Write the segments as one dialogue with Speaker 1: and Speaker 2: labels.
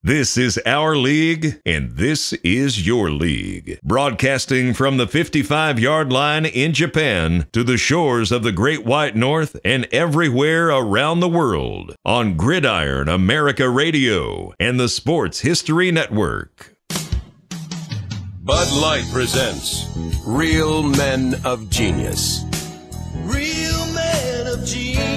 Speaker 1: This is our league, and this is your league. Broadcasting from the 55-yard line in Japan to the shores of the Great White North and everywhere around the world on Gridiron America Radio and the Sports History Network.
Speaker 2: Bud Light presents Real Men of Genius.
Speaker 3: Real Men of Genius.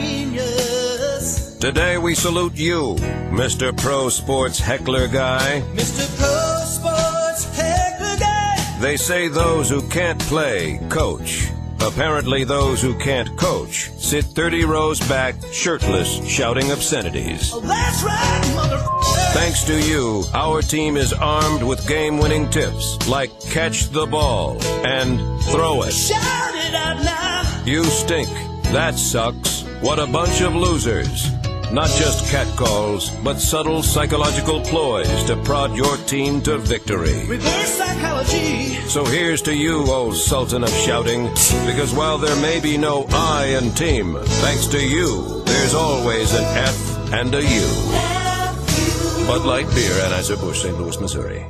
Speaker 2: Today we salute you, Mr. Pro Sports Heckler Guy.
Speaker 3: Mr. Pro Sports Heckler Guy.
Speaker 2: They say those who can't play, coach. Apparently those who can't coach sit 30 rows back, shirtless, shouting obscenities.
Speaker 3: Oh, that's right, motherfucker.
Speaker 2: Thanks to you, our team is armed with game-winning tips, like catch the ball and throw it.
Speaker 3: Shout it out now.
Speaker 2: You stink. That sucks. What a bunch of losers. Not just catcalls, but subtle psychological ploys to prod your team to victory.
Speaker 3: Reverse psychology.
Speaker 2: So here's to you, old sultan of shouting, because while there may be no I in team, thanks to you, there's always an F and a U. Bud Light Beer, Anheuser-Busch, St. Louis, Missouri.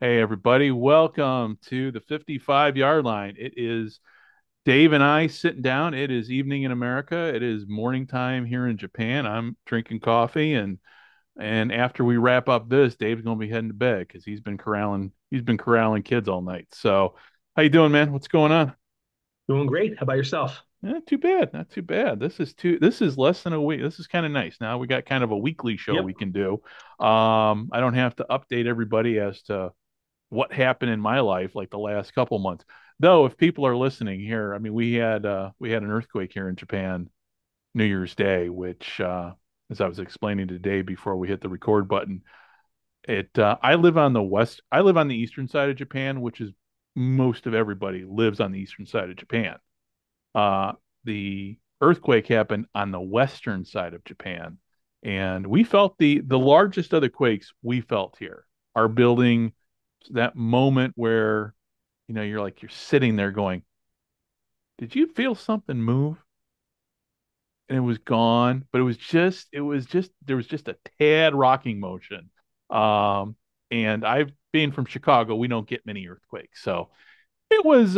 Speaker 4: Hey, everybody. Welcome to the 55-yard line. It is Dave and I sitting down. It is evening in America. It is morning time here in Japan. I'm drinking coffee, and after we wrap up this, Dave's going to be heading to bed because he's been corralling kids all night. So how you doing, man? What's going on?
Speaker 5: Doing great. How about yourself?
Speaker 4: Not too bad. Not too bad. This is less than a week. This is kind of nice. Now we got kind of a weekly show we can do. I don't have to update everybody as to what happened in my life like the last couple months. Though, if people are listening here, I mean, we had an earthquake here in Japan New Year's Day, which, as I was explaining today before we hit the record button, I live on the eastern side of Japan, which is most of everybody lives on the eastern side of Japan. The earthquake happened on the western side of Japan, and we felt the largest of the quakes we felt here. Our building, that moment where, you're sitting there going, did you feel something move? And it was gone, but there was just a tad rocking motion. And I've been from Chicago. We don't get many earthquakes. So it was,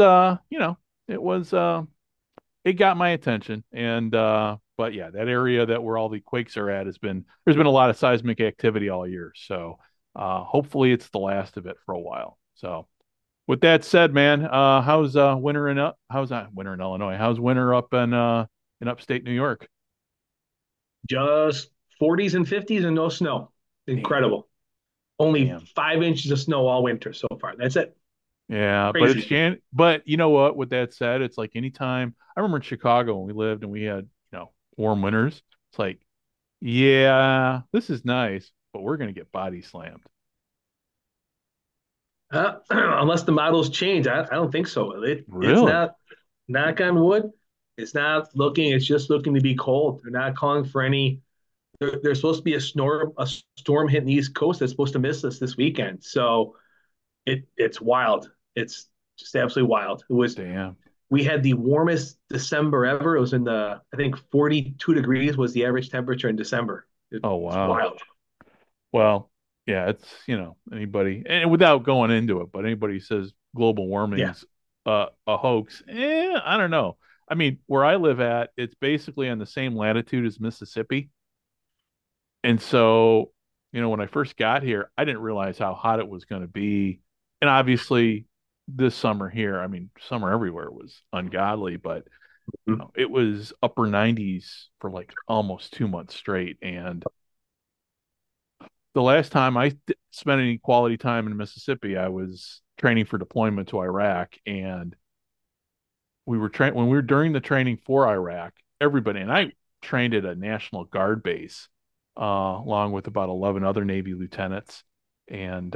Speaker 4: it got my attention. And, but yeah, that area where all the quakes are at there's been a lot of seismic activity all year. So, hopefully it's the last of it for a while. So with that said, man, how's winter in Illinois? How's winter up in upstate New York?
Speaker 5: Just 40s and 50s and no snow. Incredible. Only 5 inches of snow all winter so far. That's it.
Speaker 4: Yeah,
Speaker 5: Crazy.
Speaker 4: but you know what? With that said, it's like anytime I remember in Chicago when we lived and we had, warm winters, it's like, yeah, this is nice, but we're going to get body slammed.
Speaker 5: Unless the models change, I don't think so.
Speaker 4: Really?
Speaker 5: It's not, knock on wood, it's just looking to be cold. They're not calling for any. There's supposed to be a storm hitting the East Coast that's supposed to miss us this weekend. So it's wild. It's just absolutely wild. It was.
Speaker 4: Damn.
Speaker 5: We had the warmest December ever. It was I think 42 degrees was the average temperature in December.
Speaker 4: Oh, wow.
Speaker 5: It's wild.
Speaker 4: Well, yeah, it's, anybody, and without going into it, but anybody who says global warming is a hoax, I don't know. I mean, where I live at, it's basically on the same latitude as Mississippi. And so, when I first got here, I didn't realize how hot it was going to be. And obviously this summer here, I mean, summer everywhere was ungodly, but it was upper 90s for like almost 2 months straight. And the last time I spent any quality time in Mississippi, I was training for deployment to Iraq, and when we were during the training for Iraq, everybody, and I trained at a National Guard base, along with about 11 other Navy lieutenants, and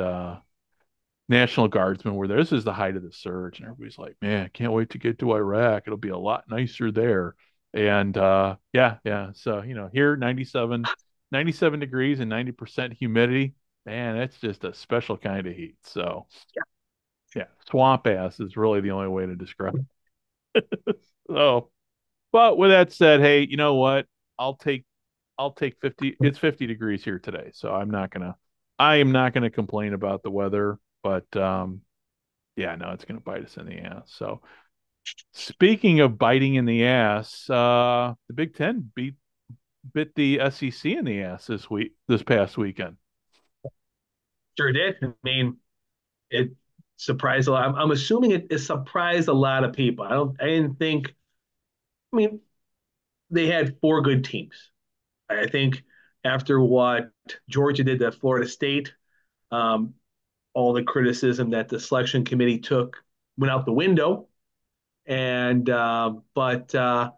Speaker 4: National Guardsmen were there. This is the height of the surge, and everybody's like, "Man, can't wait to get to Iraq. It'll be a lot nicer there." And yeah, yeah. So here 97 degrees and 90% humidity. Man, that's just a special kind of heat. So yeah, swamp ass is really the only way to describe it. So, but with that said, hey, you know what? I'll take I'll take 50. It's 50 degrees here today, so I am not gonna complain about the weather, but yeah, no, it's gonna bite us in the ass. So speaking of biting in the ass, the Big Ten bit the SEC in the ass this past weekend.
Speaker 5: Sure did. I mean, it surprised a lot. I'm assuming it surprised a lot of people. I didn't think. I mean, they had four good teams. I think after what Georgia did to Florida State, um, all the criticism that the selection committee took went out the window. And but it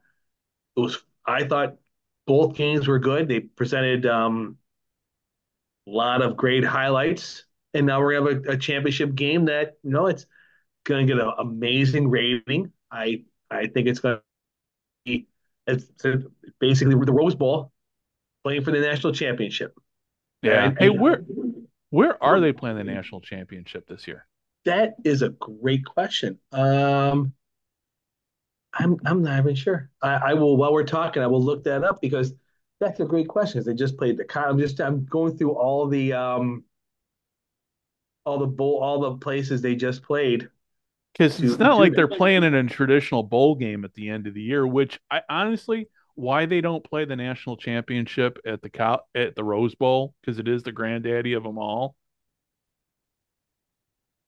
Speaker 5: was. I thought both games were good. They presented a lot of great highlights, and now we're gonna have a championship game that it's gonna get an amazing rating. I think it's gonna be it's basically the Rose Bowl playing for the national championship.
Speaker 4: Yeah.
Speaker 5: And
Speaker 4: Hey, where are they playing the national championship this year?
Speaker 5: that is a great question. I'm not even sure. I will while we're talking, I will look that up because that's a great question. They just played the. I'm going through all the places they just played
Speaker 4: Because
Speaker 5: to
Speaker 4: it's not
Speaker 5: do
Speaker 4: like they're
Speaker 5: that.
Speaker 4: playing in a traditional bowl game at the end of the year, which I honestly, why they don't play the national championship at the Rose Bowl, because it is the granddaddy of them all,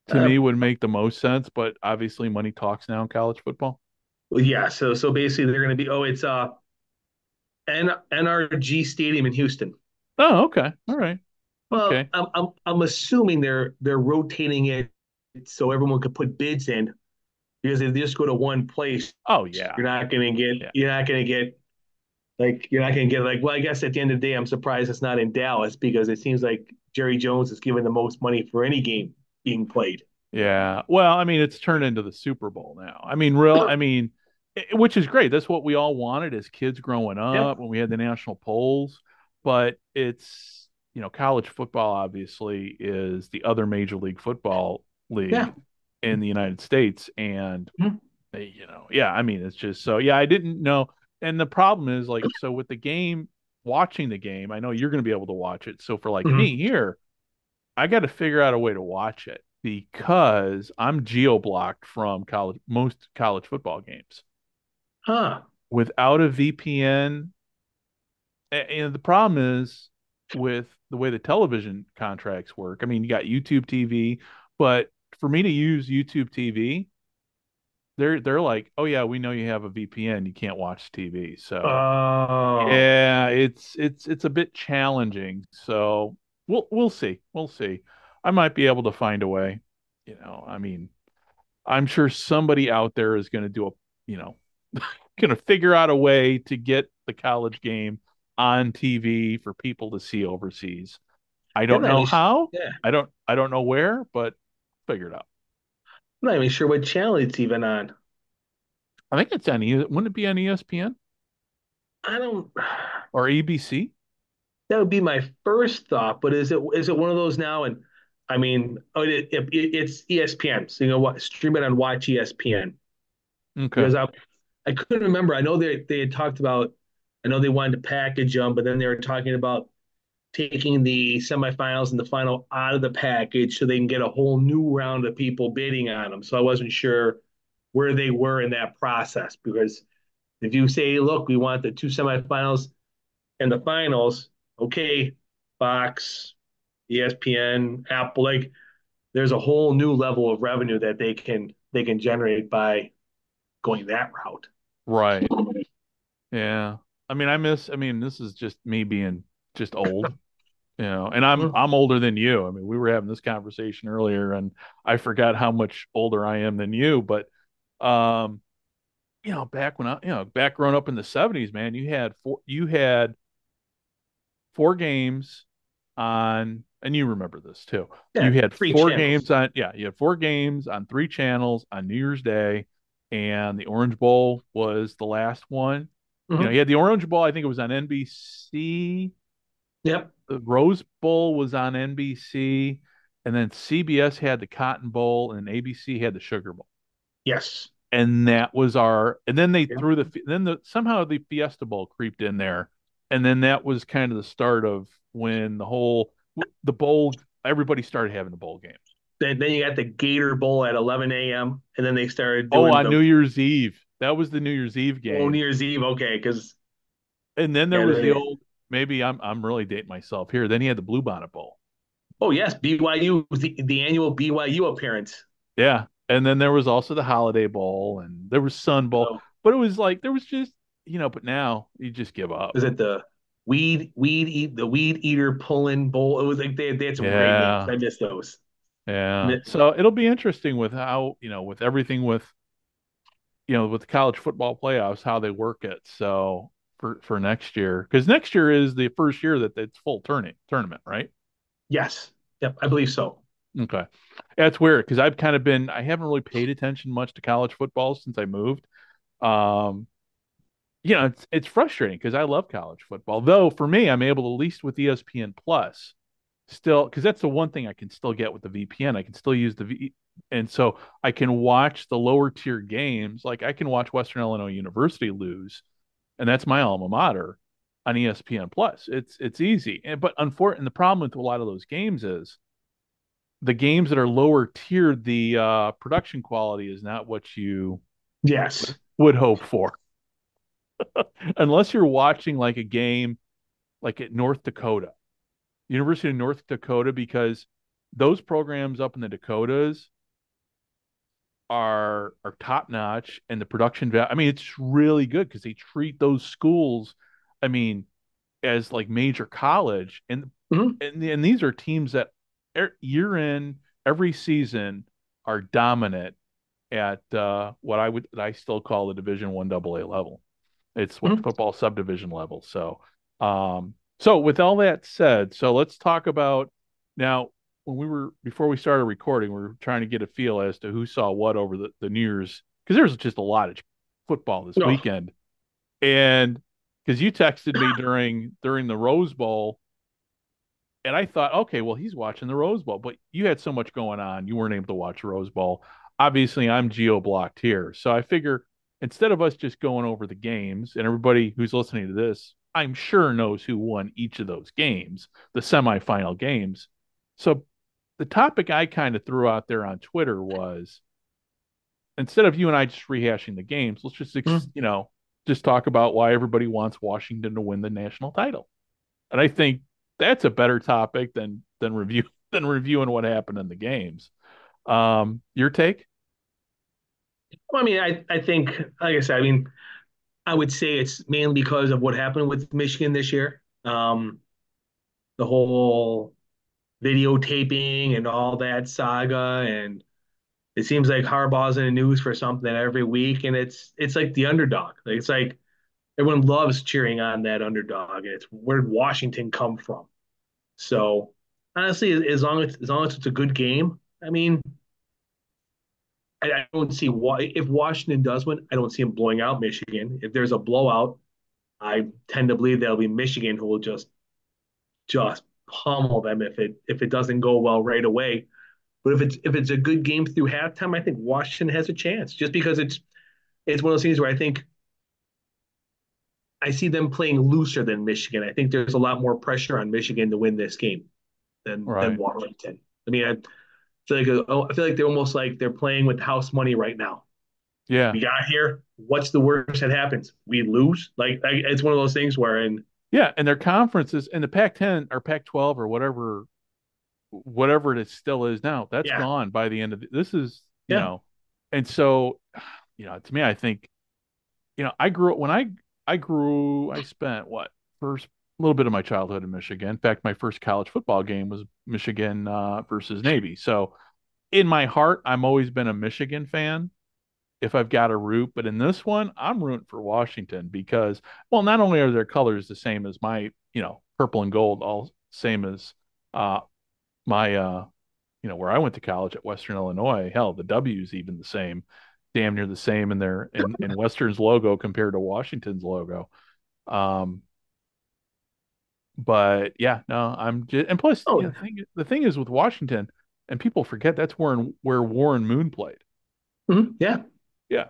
Speaker 4: to
Speaker 5: Uh,
Speaker 4: me would make the most sense. But obviously, money talks now in college football.
Speaker 5: well, yeah. So basically, they're going to be. NRG Stadium in Houston.
Speaker 4: Oh, okay, all right,
Speaker 5: Well,
Speaker 4: okay.
Speaker 5: I'm assuming they're rotating it so everyone could put bids in because if they just go to one place,
Speaker 4: Oh yeah, yeah,
Speaker 5: you're not gonna get you're not gonna get well, I guess at the end of the day, I'm surprised it's not in Dallas because it seems like Jerry Jones is giving the most money for any game being played.
Speaker 4: yeah. Well, I mean, it's turned into the Super Bowl now. I mean, which is great. That's what we all wanted as kids growing
Speaker 5: Yeah,
Speaker 4: up when we had the national polls. But it's, college football obviously is the other major league football
Speaker 5: yeah.
Speaker 4: league in the United States. And,
Speaker 5: Mhm.
Speaker 4: yeah, I mean, it's just so, yeah, I didn't know. And the problem is like, so with the game, watching the game, I know you're going to be able to watch it. So for like me
Speaker 5: Mhm.
Speaker 4: here, I got to figure out a way to watch it because I'm geo blocked from most college football games.
Speaker 5: Huh.
Speaker 4: Without a VPN, and the problem is with the way the television contracts work. I mean, you got YouTube TV, but for me to use YouTube TV, they're like, "Oh yeah, we know you have a VPN, you can't watch TV." So,
Speaker 5: Oh.
Speaker 4: yeah, it's a bit challenging. So, we'll see. We'll see. I might be able to find a way. I mean, I'm sure somebody out there is going to you know, going to figure out a way to get the college game on TV for people to see overseas. I
Speaker 5: I'm
Speaker 4: don't
Speaker 5: not
Speaker 4: know
Speaker 5: even,
Speaker 4: how.
Speaker 5: yeah.
Speaker 4: I don't know where, but figure it out.
Speaker 5: I'm not even sure what channel it's even on.
Speaker 4: I think it's on wouldn't it be on ESPN
Speaker 5: I don't.
Speaker 4: or ABC?
Speaker 5: That would be my first thought, but is it one of those now? And I mean, it's ESPN, so you know what? Stream it on Watch ESPN
Speaker 4: Okay.
Speaker 5: because I couldn't remember. I know they had talked about. I know they wanted to package them, but then they were talking about taking the semifinals and the final out of the package so they can get a whole new round of people bidding on them. So I wasn't sure where they were in that process because if you say, look, we want the two semifinals and the finals, okay, Fox, ESPN, Apple, there's a whole new level of revenue that they can generate by going that route.
Speaker 4: Right. Yeah. I mean, this is just me being just old, and I'm older than you. I mean, we were having this conversation earlier and I forgot how much older I am than you, but um back growing up in the 70s, man, you had four games on and you remember this too.
Speaker 5: Yeah,
Speaker 4: You had
Speaker 5: three
Speaker 4: four
Speaker 5: channels.
Speaker 4: games on, yeah, you had four games on three channels on New Year's Day, and the Orange Bowl was the last one. You
Speaker 5: Hmm.
Speaker 4: had the Orange Bowl, I think it was on NBC.
Speaker 5: Yep.
Speaker 4: The Rose Bowl was on NBC, and then CBS had the Cotton Bowl, and ABC had the Sugar Bowl.
Speaker 5: Yes.
Speaker 4: And that was our, and then they
Speaker 5: Yep.
Speaker 4: threw somehow the Fiesta Bowl creeped in there, and then that was kind of the start of when the bowl, everybody started having the bowl game.
Speaker 5: Then you got the Gator Bowl at 11 a.m. and then they started
Speaker 4: Oh,
Speaker 5: doing
Speaker 4: on
Speaker 5: the
Speaker 4: New Year's Eve, that was the New Year's Eve
Speaker 5: New
Speaker 4: game,
Speaker 5: Year's Eve. Okay, because
Speaker 4: and then there
Speaker 5: yeah,
Speaker 4: was the old. Maybe I'm really dating myself here. Then he had the Bluebonnet Bowl.
Speaker 5: oh yes, BYU was the annual BYU appearance.
Speaker 4: Yeah. And then there was also the Holiday Bowl and there was Sun Bowl.
Speaker 5: So
Speaker 4: But it was like there was just, but now you just give up.
Speaker 5: is it the weed eater pulling bowl? It was like they had some great names.
Speaker 4: Yeah.
Speaker 5: I miss those.
Speaker 4: Yeah. So it'll be interesting with how, with everything with the college football playoffs, how they work it. So for next year, because next year is the first year that it's full tournament, right?
Speaker 5: Yes. Yep, I believe so.
Speaker 4: Okay. That's weird because I haven't really paid attention much to college football since I moved. Um, it's frustrating because I love college football. Though for me, I'm able to, at least with ESPN Plus, still because that's the one thing I can still get with the VPN. I can still use and so I can watch the lower tier games. Like I can watch Western Illinois University lose, and that's my alma mater on ESPN Plus. It's easy, but unfortunately, the problem with a lot of those games is the games that are lower tiered, the production quality is not what you
Speaker 5: Yes.
Speaker 4: would hope for. Unless you're watching like a game like at North Dakota, University of North Dakota, because those programs up in the Dakotas are top notch and the production value. I mean, it's really good because they treat those schools, I mean, as like major college, and
Speaker 5: Mhm.
Speaker 4: and these are teams that year in every season are dominant at what I still call the Division One AA level. It's what
Speaker 5: Mhm.
Speaker 4: football subdivision level. So with all that said, so let's talk about now. Before we started recording, we were trying to get a feel as to who saw what over the New Year's, because there's just a lot of football this
Speaker 5: No.
Speaker 4: weekend, and because you texted me during the Rose Bowl, and I thought, okay, well, he's watching the Rose Bowl, but you had so much going on, you weren't able to watch the Rose Bowl. Obviously, I'm geo blocked here, so I figure instead of us just going over the games, and everybody who's listening to this, I'm sure knows who won each of those games, the semifinal games. So the topic I kind of threw out there on Twitter was, instead of you and I just rehashing the games, let's just
Speaker 5: Mhm.
Speaker 4: just talk about why everybody wants Washington to win the national title. And I think that's a better topic than reviewing what happened in the games. Your take?
Speaker 5: Well, I mean, I think, like I said, I mean, I would say it's mainly because of what happened with Michigan this year. The whole videotaping and all that saga, and it seems like Harbaugh's in the news for something every week, and it's like the underdog. Like it's like everyone loves cheering on that underdog, and it's where did Washington come from? So honestly, as long as it's a good game, I mean, I don't see why if Washington does win, I don't see him blowing out Michigan. If there's a blowout, I tend to believe that'll be Michigan who will just pummel them if it doesn't go well right away. But if it's a good game through halftime, I think Washington has a chance. Just because it's one of those things where I think I see them playing looser than Michigan. I think there's a lot more pressure on Michigan to win this game than
Speaker 4: Right.
Speaker 5: Washington. I mean, I feel like they're almost like they're playing with house money right now.
Speaker 4: Yeah.
Speaker 5: We got here. What's the worst that happens? We lose. It's one of those things where
Speaker 4: Yeah. And their conferences and the Pac-10 or Pac-12 or whatever it still is now, that's
Speaker 5: yeah,
Speaker 4: gone by the end of this is,
Speaker 5: yeah,
Speaker 4: and so, to me, I think, I grew up when I spent what first little bit of my childhood in Michigan. In fact, my first college football game was Michigan versus Navy. So in my heart, I'm always been a Michigan fan if I've got a root. But in this one, I'm rooting for Washington because, well, not only are their colors the same as my, purple and gold, all same as uh, my where I went to college at Western Illinois, hell, the W's even the same, damn near the same in their in Western's logo compared to Washington's logo. Um, but yeah, no, I'm just, and plus,
Speaker 5: Oh,
Speaker 4: the thing is with Washington, and people forget that's where Warren Moon played.
Speaker 5: yeah.
Speaker 4: Yeah,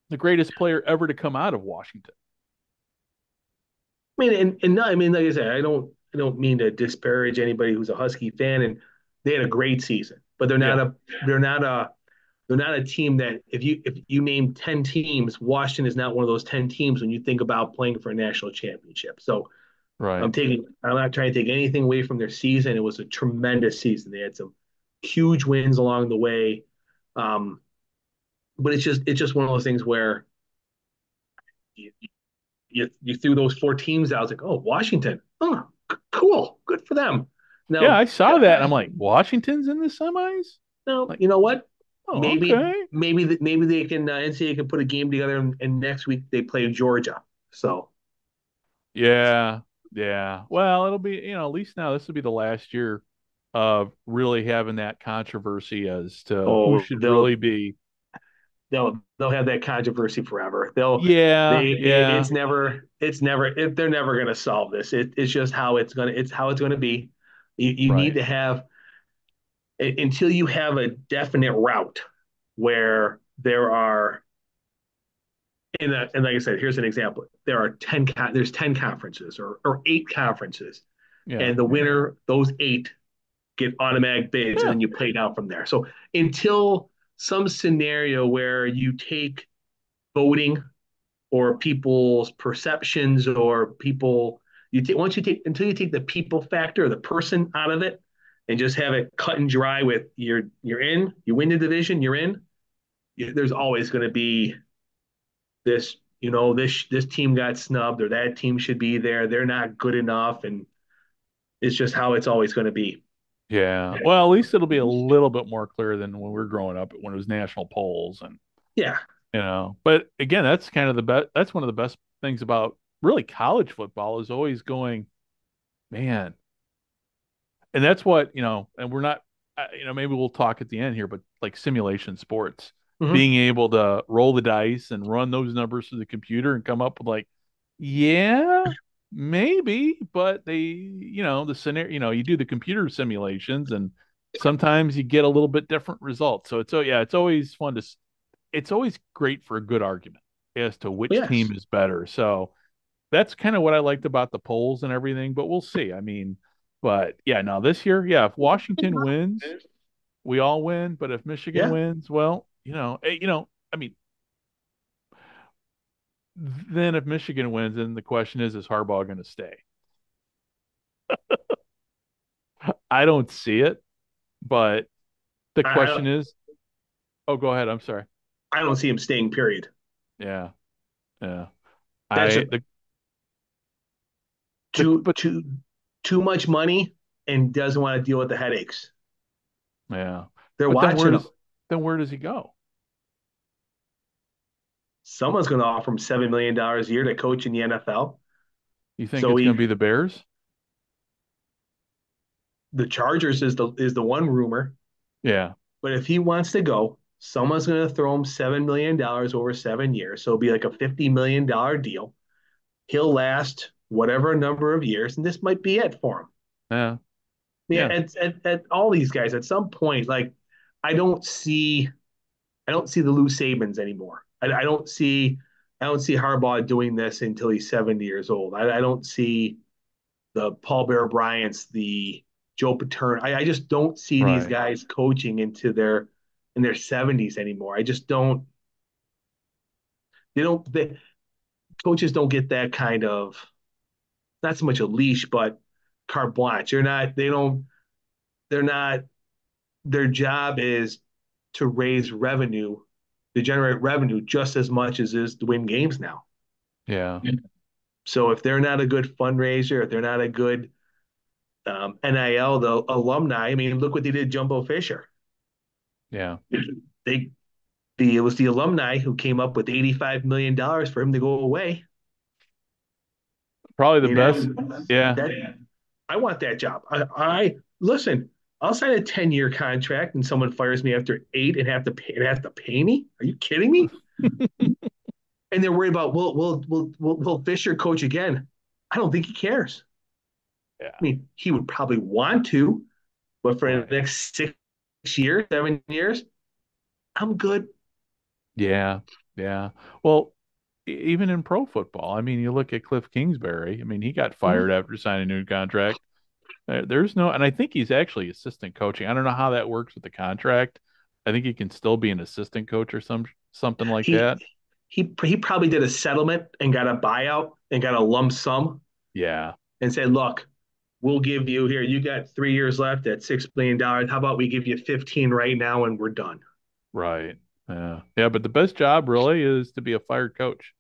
Speaker 4: the greatest player ever to come out of Washington.
Speaker 5: I mean, and no, I mean, like I said, I don't mean to disparage anybody who's a Husky fan, and they had a great season, but
Speaker 4: Yeah,
Speaker 5: they're not a they're not a team that if you name 10 teams, Washington is not one of those 10 teams when you think about playing for a national championship. So
Speaker 4: right.
Speaker 5: I'm not trying to take anything away from their season. It was a tremendous season. They had some huge wins along the way. Um, but it's just one of those things where you, you threw those four teams out. I was like, oh, Washington. Oh, cool. Good for them.
Speaker 4: Yeah,
Speaker 5: Now,
Speaker 4: I saw that, and I'm like, Washington's in the semis.
Speaker 5: now
Speaker 4: Like,
Speaker 5: you know what?
Speaker 4: oh,
Speaker 5: Maybe
Speaker 4: okay.
Speaker 5: maybe they can NCAA can put a game together, and next week they play Georgia. So
Speaker 4: Yeah, yeah. Well, it'll be, at least now this will be the last year of really having that controversy as to who
Speaker 5: oh,
Speaker 4: should
Speaker 5: they'll
Speaker 4: really be.
Speaker 5: they'll have that controversy forever. They'll
Speaker 4: Yeah,
Speaker 5: they
Speaker 4: yeah,
Speaker 5: they're never going to solve this. It's just how it's gonna be. You need
Speaker 4: right.
Speaker 5: to have until you have a definite route where there are and like I said, here's an example. There's 10 conferences or eight conferences,
Speaker 4: Yeah,
Speaker 5: and the winner, those eight get automatic bids, and
Speaker 4: yeah,
Speaker 5: then you play down from there. So until some scenario where you take voting or people's perceptions or people once you take until you take the people factor, the person out of it, and just have it cut and dry with you're in, you win the division, you're in. There's always going to be this, this team got snubbed or that team should be there. They're not good enough, and it's just how it's always going to be.
Speaker 4: yeah. Well, at least it'll be a little bit more clear than when we were growing up when it was national polls and
Speaker 5: Yeah,
Speaker 4: But again, that's kind of the best. That's one of the best things about really college football is always going, man. And that's what, and we're not, maybe we'll talk at the end here, but like simulation sports,
Speaker 5: mm-hmm.
Speaker 4: being able to roll the dice and run those numbers through the computer and come up with like, yeah, maybe, but the scenario, you do the computer simulations and sometimes you get a little bit different results. So yeah, it's always great for a good argument as to which
Speaker 5: Yes.
Speaker 4: team is better. So that's kind of what I liked about the polls and everything, but we'll see. I mean, but yeah, no, this year, yeah, if Washington wins, we all win. But if Michigan
Speaker 5: Yeah.
Speaker 4: wins, well, I mean, then if Michigan wins, then the question is Harbaugh going to stay? I don't see it, but the
Speaker 5: I
Speaker 4: question is, oh, go ahead. I'm sorry.
Speaker 5: I don't see him staying. Period.
Speaker 4: Yeah, yeah.
Speaker 5: That's
Speaker 4: I
Speaker 5: a
Speaker 4: the
Speaker 5: too
Speaker 4: but
Speaker 5: too too much money and doesn't want to deal with the headaches.
Speaker 4: yeah,
Speaker 5: They're
Speaker 4: but then
Speaker 5: watching him.
Speaker 4: where does he go?
Speaker 5: Someone's going to offer him $7 million a year to coach in the NFL.
Speaker 4: You think
Speaker 5: So
Speaker 4: it's going to be the Bears?
Speaker 5: the Chargers is the one rumor.
Speaker 4: Yeah.
Speaker 5: But if he wants to go, someone's going to throw him $7 million over 7 years. So it'll be like a $50 million deal. He'll last whatever number of years, and this might be it for him.
Speaker 4: Yeah.
Speaker 5: Yeah,
Speaker 4: Yeah.
Speaker 5: at all these guys, at some point, like I don't see I don't see the Lou Sabans anymore. I don't see Harbaugh doing this until he's 70 years old. I don't see the Paul Bear Bryants, the Joe Paterno. I just don't see these
Speaker 4: Right.
Speaker 5: guys coaching in their 70s anymore. I just don't. They don't. Coaches don't get that kind of not so much a leash, but carte blanche. They're not. They don't. They're not. Their job is to raise revenue, to generate revenue just as much as is to win games now.
Speaker 4: Yeah.
Speaker 5: So if they're not a good fundraiser, if they're not a good NIL, the alumni. I mean, look what they did, Jumbo Fisher.
Speaker 4: Yeah.
Speaker 5: They it was the alumni who came up with $85 million for him to go away.
Speaker 4: Probably
Speaker 5: I
Speaker 4: the
Speaker 5: mean,
Speaker 4: best. Yeah.
Speaker 5: that I want that job. I listen. I'll sign a 10-year contract and someone fires me after 8 and have to pay me. Are you kidding me? And they're worried about will Fisher coach again? I don't think he cares.
Speaker 4: Yeah,
Speaker 5: I mean, he would probably want to, but for the
Speaker 4: right.
Speaker 5: next 6 years, 7 years, I'm good.
Speaker 4: Yeah, yeah. Well, even in pro football, I mean, you look at Cliff Kingsbury. I mean, he got fired
Speaker 5: Mhm.
Speaker 4: after signing a new contract. There's no, and I think he's actually assistant coaching. I don't know how that works with the contract. I think he can still be an assistant coach or something like
Speaker 5: He
Speaker 4: that.
Speaker 5: he probably did a settlement and got a buyout and got a lump sum
Speaker 4: Yeah,
Speaker 5: and said, "Look, we'll give you here. You got 3 years left at $6 million. How about we give you 15 right now and we're done?"
Speaker 4: right. Yeah, yeah. But the best job really is to be a fired coach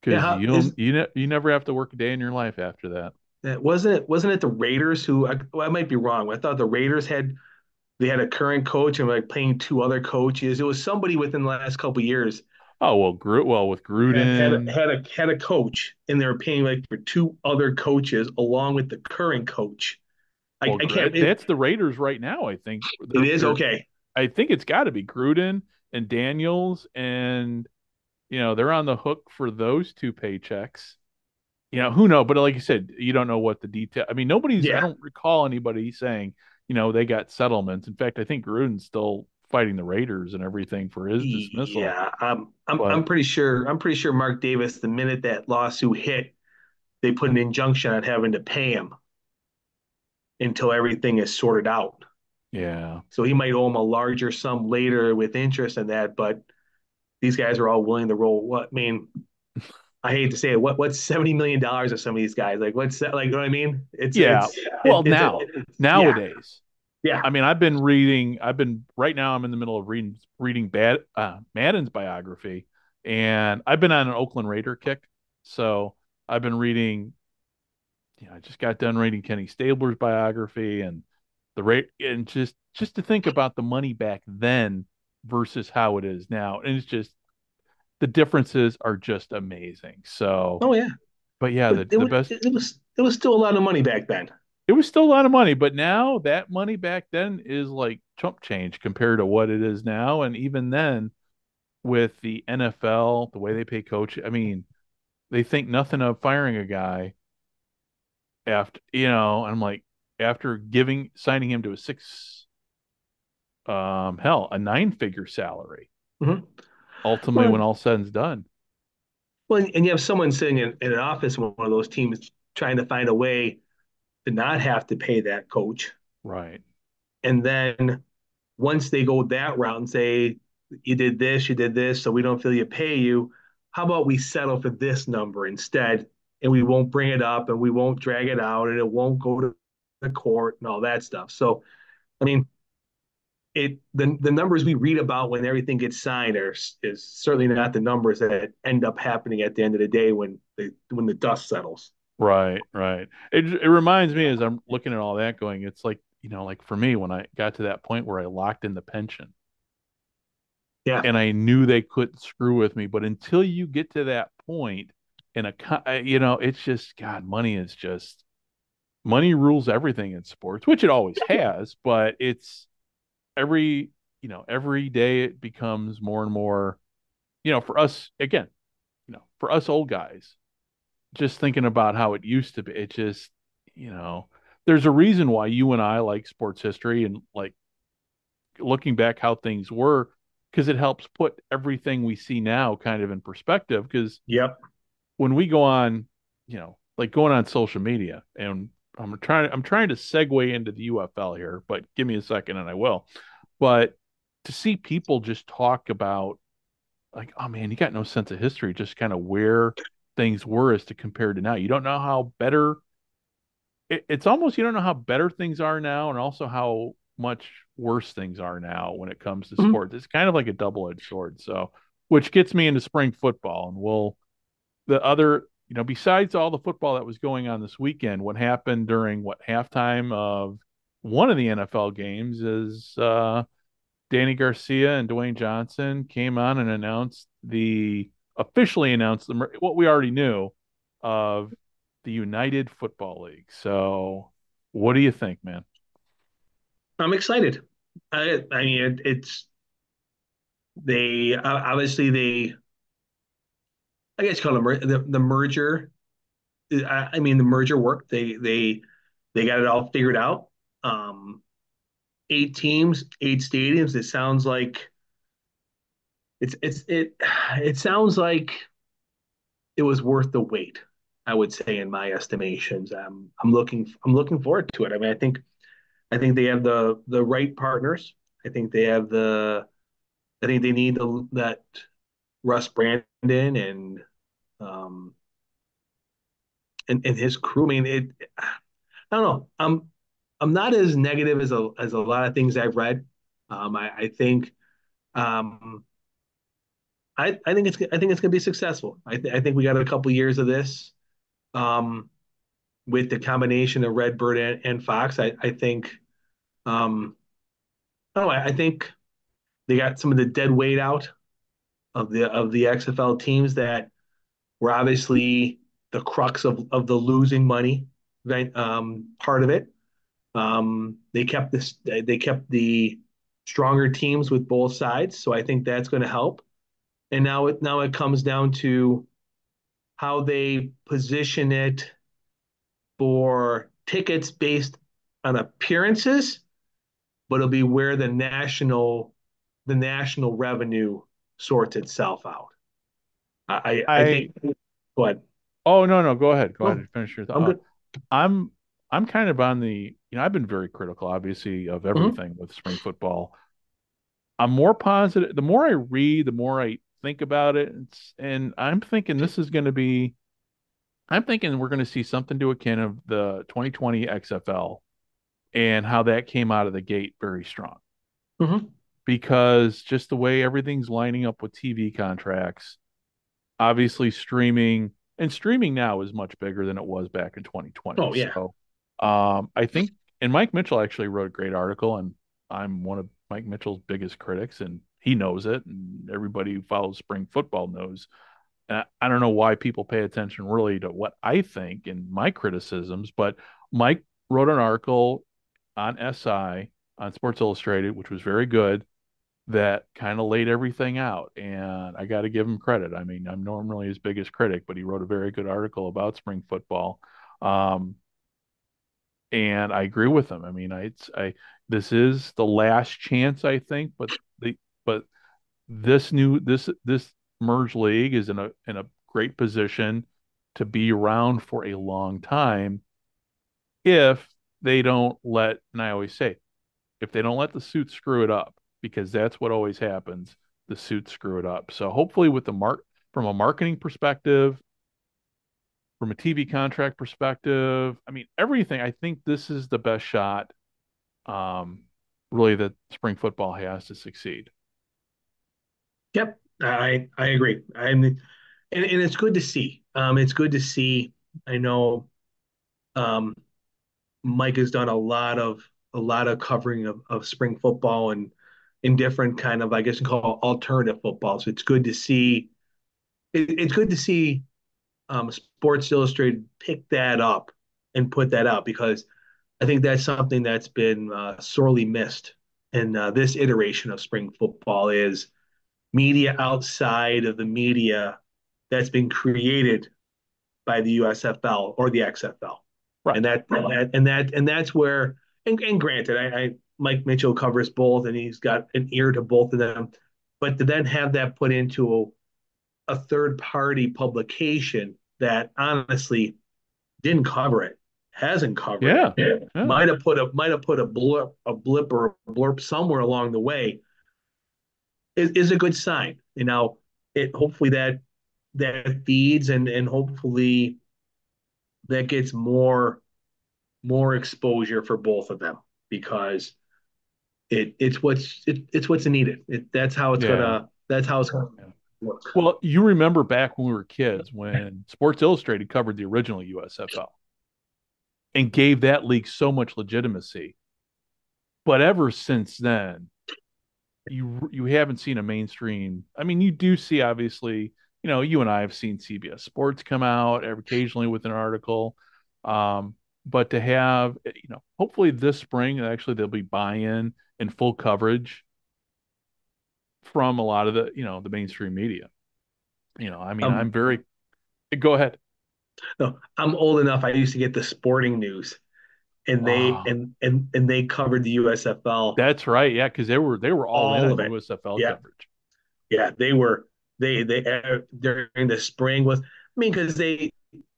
Speaker 5: Yeah,
Speaker 4: because you never have to work a day in your life after that.
Speaker 5: wasn't it the Raiders who well, I might be wrong. I thought the Raiders had they had a current coach and like paying two other coaches. It was somebody within the last couple of years
Speaker 4: Oh well, with Gruden.
Speaker 5: had a coach and they were paying like for two other coaches along with the current coach.
Speaker 4: Well,
Speaker 5: I can't
Speaker 4: That's the Raiders right now. I think
Speaker 5: it is okay.
Speaker 4: I think it's got to be Gruden and Daniels, and they're on the hook for those two paychecks. Who know? But like you said, you don't know what the detail. I mean, I
Speaker 5: Yeah.
Speaker 4: don't recall anybody saying, they got settlements. In fact, I think Gruden's still fighting the Raiders and everything for his dismissal.
Speaker 5: Yeah,
Speaker 4: But
Speaker 5: I'm pretty sure Mark Davis, the minute that lawsuit hit, they put an injunction on having to pay him until everything is sorted out.
Speaker 4: yeah,
Speaker 5: So he might owe him a larger sum later with interest and that, but these guys are all willing to roll. What I mean, I hate to say it. What's $70 million of some of these guys? Like what's that? Like you know what I mean?
Speaker 4: yeah. Well,
Speaker 5: Yeah,
Speaker 4: nowadays,
Speaker 5: yeah.
Speaker 4: I mean, I've been reading. Right now. I'm in the middle of reading Madden's biography, and I've been on an Oakland Raider kick. So I've been reading. I just got done reading Kenny Stabler's biography and the rate, and just to think about the money back then versus how it is now, and it's just the differences are just amazing. So,
Speaker 5: Oh yeah.
Speaker 4: but yeah,
Speaker 5: But
Speaker 4: the best.
Speaker 5: it was still a lot of money back then.
Speaker 4: It was still a lot of money, but now that money back then is like chump change compared to what it is now. And even then, with the NFL, the way they pay coach, I mean, they think nothing of firing a guy after, I'm like, after signing him to a 9-figure salary,
Speaker 5: Mhm.
Speaker 4: ultimately, when
Speaker 5: Well,
Speaker 4: all said and done.
Speaker 5: and you have someone sitting in an office in one of those teams trying to find a way to not have to pay that coach.
Speaker 4: Right.
Speaker 5: And then once they go that route and say, you did this, so we don't feel you pay you, how about we settle for this number instead? And we won't bring it up and we won't drag it out and it won't go to the court and all that stuff. So, I mean, the numbers we read about when everything gets signed is certainly not the numbers that end up happening at the end of the day when the dust settles.
Speaker 4: Right. Right. It reminds me as I'm looking at all that going, it's like, like for me, when I got to that point where I locked in the pension
Speaker 5: Yeah.
Speaker 4: and I knew they couldn't screw with me. But until you get to that point in it's just, God, money rules everything in sports, which it always has, but it's every, every day it becomes more and more, for us, again, for us old guys, just thinking about how it used to be, it just, you know, there's a reason why you and I like sports history and like looking back how things were, because it helps put everything we see now kind of in perspective. Because
Speaker 5: Yep.
Speaker 4: when we go on, like going on social media, and I'm trying to segue into the UFL here, but give me a second and I will. But to see people just talk about like, oh man, you got no sense of history, just kind of where things were as to compare to now. You don't know how better it's almost you don't know how better things are now and also how much worse things are now when it comes to
Speaker 5: Mhm.
Speaker 4: sports. It's kind of like a double-edged sword. So, which gets me into spring football and the other, besides all the football that was going on this weekend, what happened during what halftime of one of the NFL games is Danny Garcia and Dwayne Johnson came on and officially announced what we already knew of the United Football League. So, what do you think, man?
Speaker 5: I'm excited. I mean, it's they obviously they I guess you call it the merger. I mean, the merger worked. They got it all figured out. Um, 8 teams, 8 stadiums. It sounds like it sounds like it was worth the wait. I would say, in my estimations, I'm looking forward to it. I mean, I think they have the right partners. I think they have I think they need that Russ Brandon um and his crew. I mean, I don't know. I'm not as negative as a lot of things I've read. I think um, I think it's going to be successful. I think we got a couple years of this um, with the combination of Redbird and Fox. I think oh I think they got some of the dead weight out of the XFL teams that were obviously the crux of the losing money part of it. They kept this. They kept the stronger teams with both sides, so I think that's going to help. And now it comes down to how they position it for tickets based on appearances, but it'll be where the national revenue sorts itself out. I
Speaker 4: I
Speaker 5: think. Go ahead.
Speaker 4: Oh, no, no, go ahead. Go ahead
Speaker 5: No,
Speaker 4: and finish your
Speaker 5: I'm
Speaker 4: thought.
Speaker 5: good.
Speaker 4: I'm I'm kind of on I've been very critical, obviously, of
Speaker 5: Mhm.
Speaker 4: everything with spring football. I'm more positive. The more I read, the more I think about it, and I'm thinking this is going to be. I'm thinking we're going to see something to akin of the 2020 XFL and how that came out of the gate very strong
Speaker 5: Mhm.
Speaker 4: because just the way everything's lining up with TV contracts, obviously streaming now is much bigger than it was back in 2020.
Speaker 5: Oh yeah.
Speaker 4: So I think, and Mike Mitchell actually wrote a great article, and I'm one of Mike Mitchell's biggest critics, and he knows it, and everybody who follows spring football knows. And I don't know why people pay attention really to what I think and my criticisms, but Mike wrote an article on SI on Sports Illustrated, which was very good, that kind of laid everything out. And I got to give him credit. I mean, I'm normally his biggest critic, but he wrote a very good article about spring football. Um, and I agree with him. I mean, this is the last chance, I think, the but this merge league is in a great position to be around for a long time if they don't let, and I always say, if they don't let the suits screw it up, because that's what always happens. The suits screw it up. So hopefully, with the from a marketing perspective, from a TV contract perspective, I mean everything. I think this is the best shot, um, really, that spring football has to succeed.
Speaker 5: Yep. I agree. And it's good to see. It's good to see. I know um, Mike has done a lot of covering of spring football and in different kind of I guess you call it alternative football. So it's good to see. It's good to see Sports Illustrated pick that up and put that out because I think that's something that's been sorely missed in this iteration of spring football is media outside of the media that's been created by the USFL or the XFL.
Speaker 4: Right.
Speaker 5: And that's where and granted, I Mike Mitchell covers both and he's got an ear to both of them, but to then have that put into a third party publication that honestly didn't cover it, hasn't covered
Speaker 4: Yeah.
Speaker 5: it,
Speaker 4: Yeah.
Speaker 5: might have put a blip or a blurb somewhere along the way is a good sign. You know, it hopefully that feeds and hopefully that gets more exposure for both of them because it's what's needed.
Speaker 4: Yeah.
Speaker 5: That's how it's gonna
Speaker 4: Yeah.
Speaker 5: work.
Speaker 4: Well, you remember back when we were kids when Sports Illustrated covered the original USFL and gave that league so much legitimacy. But ever since then, you haven't seen a mainstream. I mean, you do see obviously, you and I have seen CBS Sports come out occasionally with an article, um, but to have, hopefully this spring, actually there'll be buy-in and full coverage from a lot of the mainstream media. I mean,
Speaker 5: Um,
Speaker 4: I'm very, go ahead.
Speaker 5: no, I'm old enough. I used to get the sporting news, and they
Speaker 4: Oh,
Speaker 5: and they covered the USFL,
Speaker 4: that's right. Yeah, because they were all in
Speaker 5: all
Speaker 4: on
Speaker 5: of it.
Speaker 4: USFL
Speaker 5: Yeah,
Speaker 4: coverage.
Speaker 5: yeah, they were. They during the spring was. I mean, because they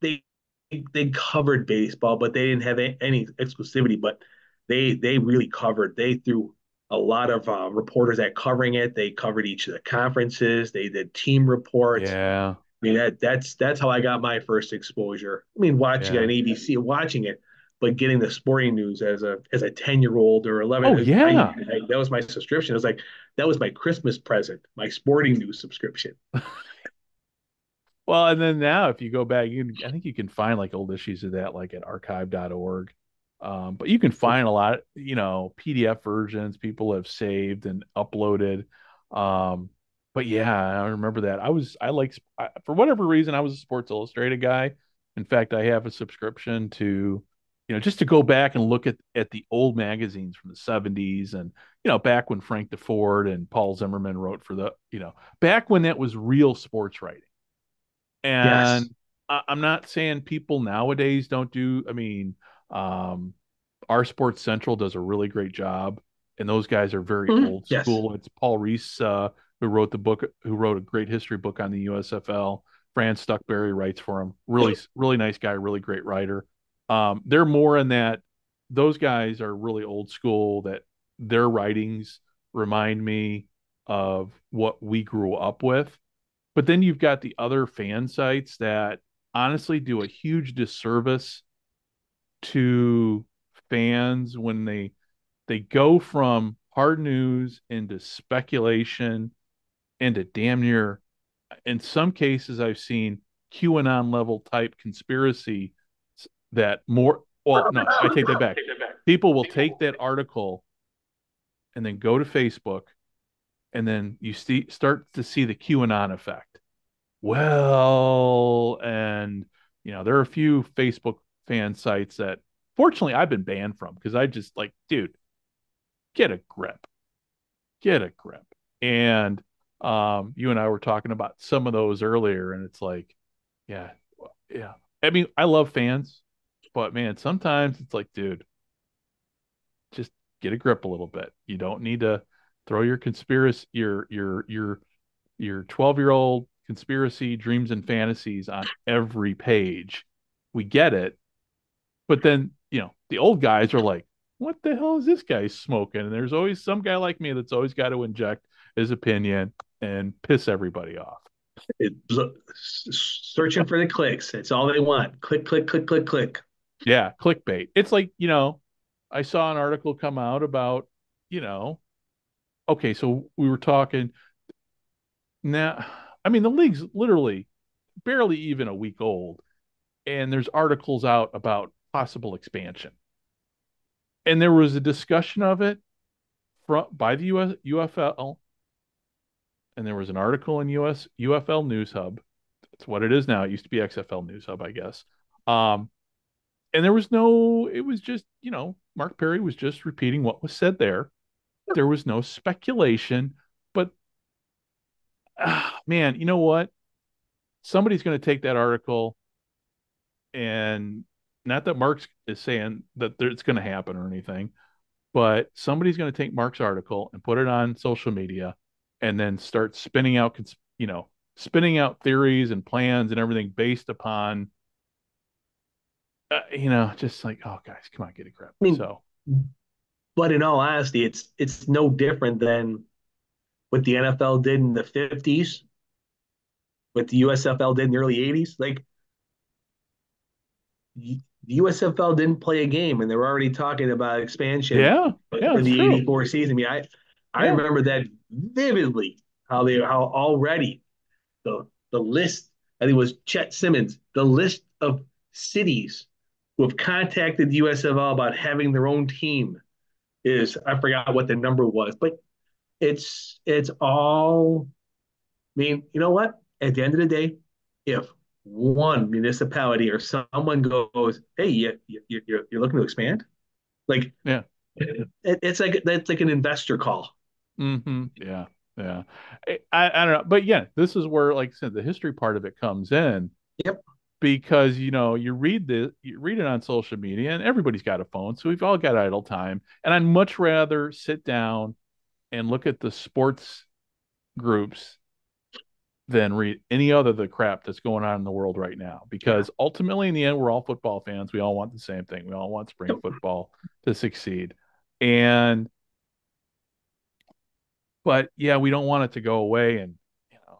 Speaker 5: they covered baseball, but they didn't have any exclusivity. But they really covered. They threw a lot of reporters at covering it. They covered each of the conferences. They did team reports.
Speaker 4: Yeah,
Speaker 5: I mean that's how I got my first exposure. I mean, watching it
Speaker 4: yeah.
Speaker 5: on ABC, watching it, but getting the sporting news as a 10-year-old or
Speaker 4: Oh
Speaker 5: 11,
Speaker 4: yeah.
Speaker 5: that was my subscription. It was like that was my Christmas present, my sporting news subscription.
Speaker 4: Well, and then now if you go back, I think you can find like old issues of that like at archive.org. But you can find a lot, PDF versions people have saved and uploaded. Um, but yeah, I remember that. For whatever reason, I was a Sports Illustrated guy. In fact, I have a subscription to, just to go back and look at the old magazines from the 70s and, back when Frank DeFord and Paul Zimmerman wrote for back when that was real sports writing.
Speaker 5: Yes.
Speaker 4: And I'm not saying people nowadays don't do, I mean, our Sports Central does a really great job, and those guys are very
Speaker 5: Mhm.
Speaker 4: old
Speaker 5: Yes.
Speaker 4: school. It's Paul Reese who wrote a great history book on the USFL. Fran Stuckberry writes for him. Really, really nice guy, really great writer. They're more in that. Those guys are really old school. That their writings remind me of what we grew up with. But then you've got the other fan sites that honestly do a huge disservice to fans when they go from hard news into speculation into damn near, in some cases I've seen QAnon level type conspiracy that more, well, no, I take that back. People will take that article and then go to Facebook, and then start to see the QAnon effect. Well, and there are a few Facebook fan sites that fortunately I've been banned from because I just like, dude, get a grip, get a grip. And you and I were talking about some of those earlier, and it's like, yeah, yeah. I mean, I love fans, but man, sometimes it's like, dude, just get a grip a little bit. You don't need to throw your 12-year-old conspiracy dreams and fantasies on every page. We get it. But then, the old guys are like, what the hell is this guy smoking? And there's always some guy like me that's always got to inject his opinion and piss everybody off.
Speaker 5: It, searching for the clicks. It's all they want. Click, click, click, click, click.
Speaker 4: Yeah, clickbait. It's like, I saw an article come out about, you know, okay, so we were talking now. I mean, the league's literally barely even a week old, and there's articles out about possible expansion. And there was a discussion of it by the UFL, and there was an article in UFL News Hub. That's what it is now. It used to be XFL News Hub, I guess. Um, and there was no. It was just, Mark Perry was just repeating what was said there. There was no speculation, but man, you know what? Somebody's going to take that article, and not that Mark is saying that it's going to happen or anything, but somebody's going to take Mark's article and put it on social media and then start spinning out theories and plans and everything based upon, just like, oh, guys, come on, get a grip.
Speaker 5: I mean,
Speaker 4: So,
Speaker 5: but in all honesty, it's no different than what the NFL did in the 50s, what the USFL did in the early 80s. Like the USFL didn't play a game, and they're already talking about expansion
Speaker 4: yeah, yeah,
Speaker 5: for
Speaker 4: it's
Speaker 5: the
Speaker 4: true.
Speaker 5: 84 season. I mean, I
Speaker 4: Yeah.
Speaker 5: remember that vividly. How already the list. I think it was Chet Simmons. The list of cities who have contacted the USFL about having their own team is, I forgot what the number was, but it's all. I mean, you know what? At the end of the day, if one municipality or someone goes, "Hey, you're looking to expand?" Like
Speaker 4: Yeah.
Speaker 5: it's like that's like an investor call.
Speaker 4: Yeah. Yeah. I don't know. But yeah, this is where, like I said, the history part of it comes in
Speaker 5: Yep.
Speaker 4: because, you read it on social media and everybody's got a phone. So we've all got idle time. And I'd much rather sit down and look at the sports groups than read any other of the crap that's going on in the world right now.
Speaker 5: Yeah.
Speaker 4: Because ultimately, in the end, we're all football fans. We all want the same thing. We all want spring
Speaker 5: Yep.
Speaker 4: football to succeed. And But yeah, we don't want it to go away. And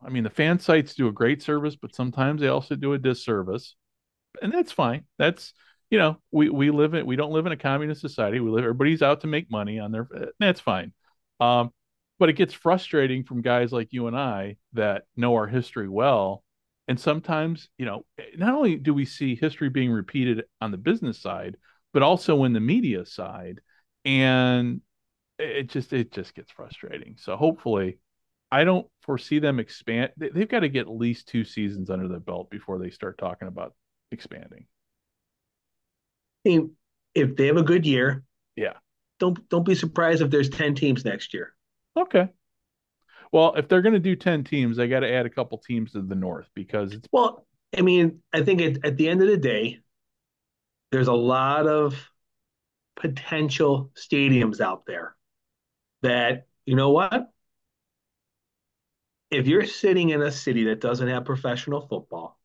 Speaker 4: I mean, the fan sites do a great service, but sometimes they also do a disservice, and that's fine. That's we don't live in a communist society. Everybody's out to make money on their. That's fine. Um, but it gets frustrating from guys like you and I that know our history well. And sometimes, not only do we see history being repeated on the business side, but also in the media side. And it just gets frustrating. So hopefully, I don't foresee them expand. They've got to get at least 2 seasons under their belt before they start talking about expanding.
Speaker 5: I mean, if they have a good year,
Speaker 4: Yeah.
Speaker 5: don't be surprised if there's 10 teams next year.
Speaker 4: Okay. Well, if they're going to do 10 teams, they got to add a couple teams to the north because it's
Speaker 5: Well, I mean, I think at the end of the day, there's a lot of potential stadiums out there that, you know what? If you're sitting in a city that doesn't have professional football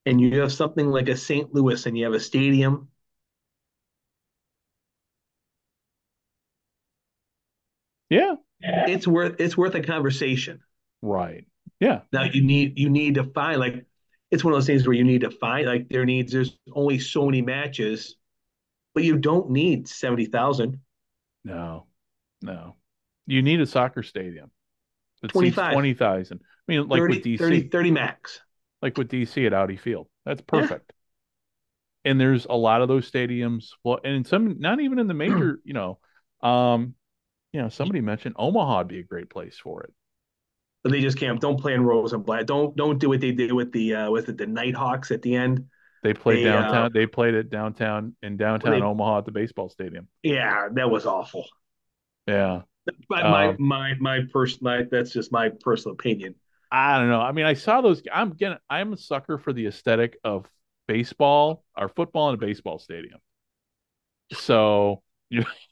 Speaker 5: and you have something like a St. Louis and you have a stadium,
Speaker 4: yeah,
Speaker 5: it's worth a conversation.
Speaker 4: right. Yeah.
Speaker 5: Now you need to find like it's one of those things where you need to find like there's only so many matches, but you don't need 70,000,
Speaker 4: No. No. You need a soccer stadium that seats
Speaker 5: 25,
Speaker 4: 20,000. I mean,
Speaker 5: 30, 30, 30 max.
Speaker 4: Like with DC at Audi Field. That's
Speaker 5: Yeah.
Speaker 4: perfect. And there's a lot of those stadiums. Well, and in some, not even in the major, um, somebody mentioned Omaha would be a great place for it.
Speaker 5: But they just can't. Don't play in rose and black. Don't do what they did with the Nighthawks at the end.
Speaker 4: They played
Speaker 5: They
Speaker 4: downtown. They played it downtown in downtown
Speaker 5: they
Speaker 4: Omaha at the baseball stadium.
Speaker 5: yeah, that was awful.
Speaker 4: Yeah.
Speaker 5: My personal that's just my personal opinion.
Speaker 4: I don't know. I mean, I saw those. I'm a sucker for the aesthetic of baseball or football in a baseball stadium. So,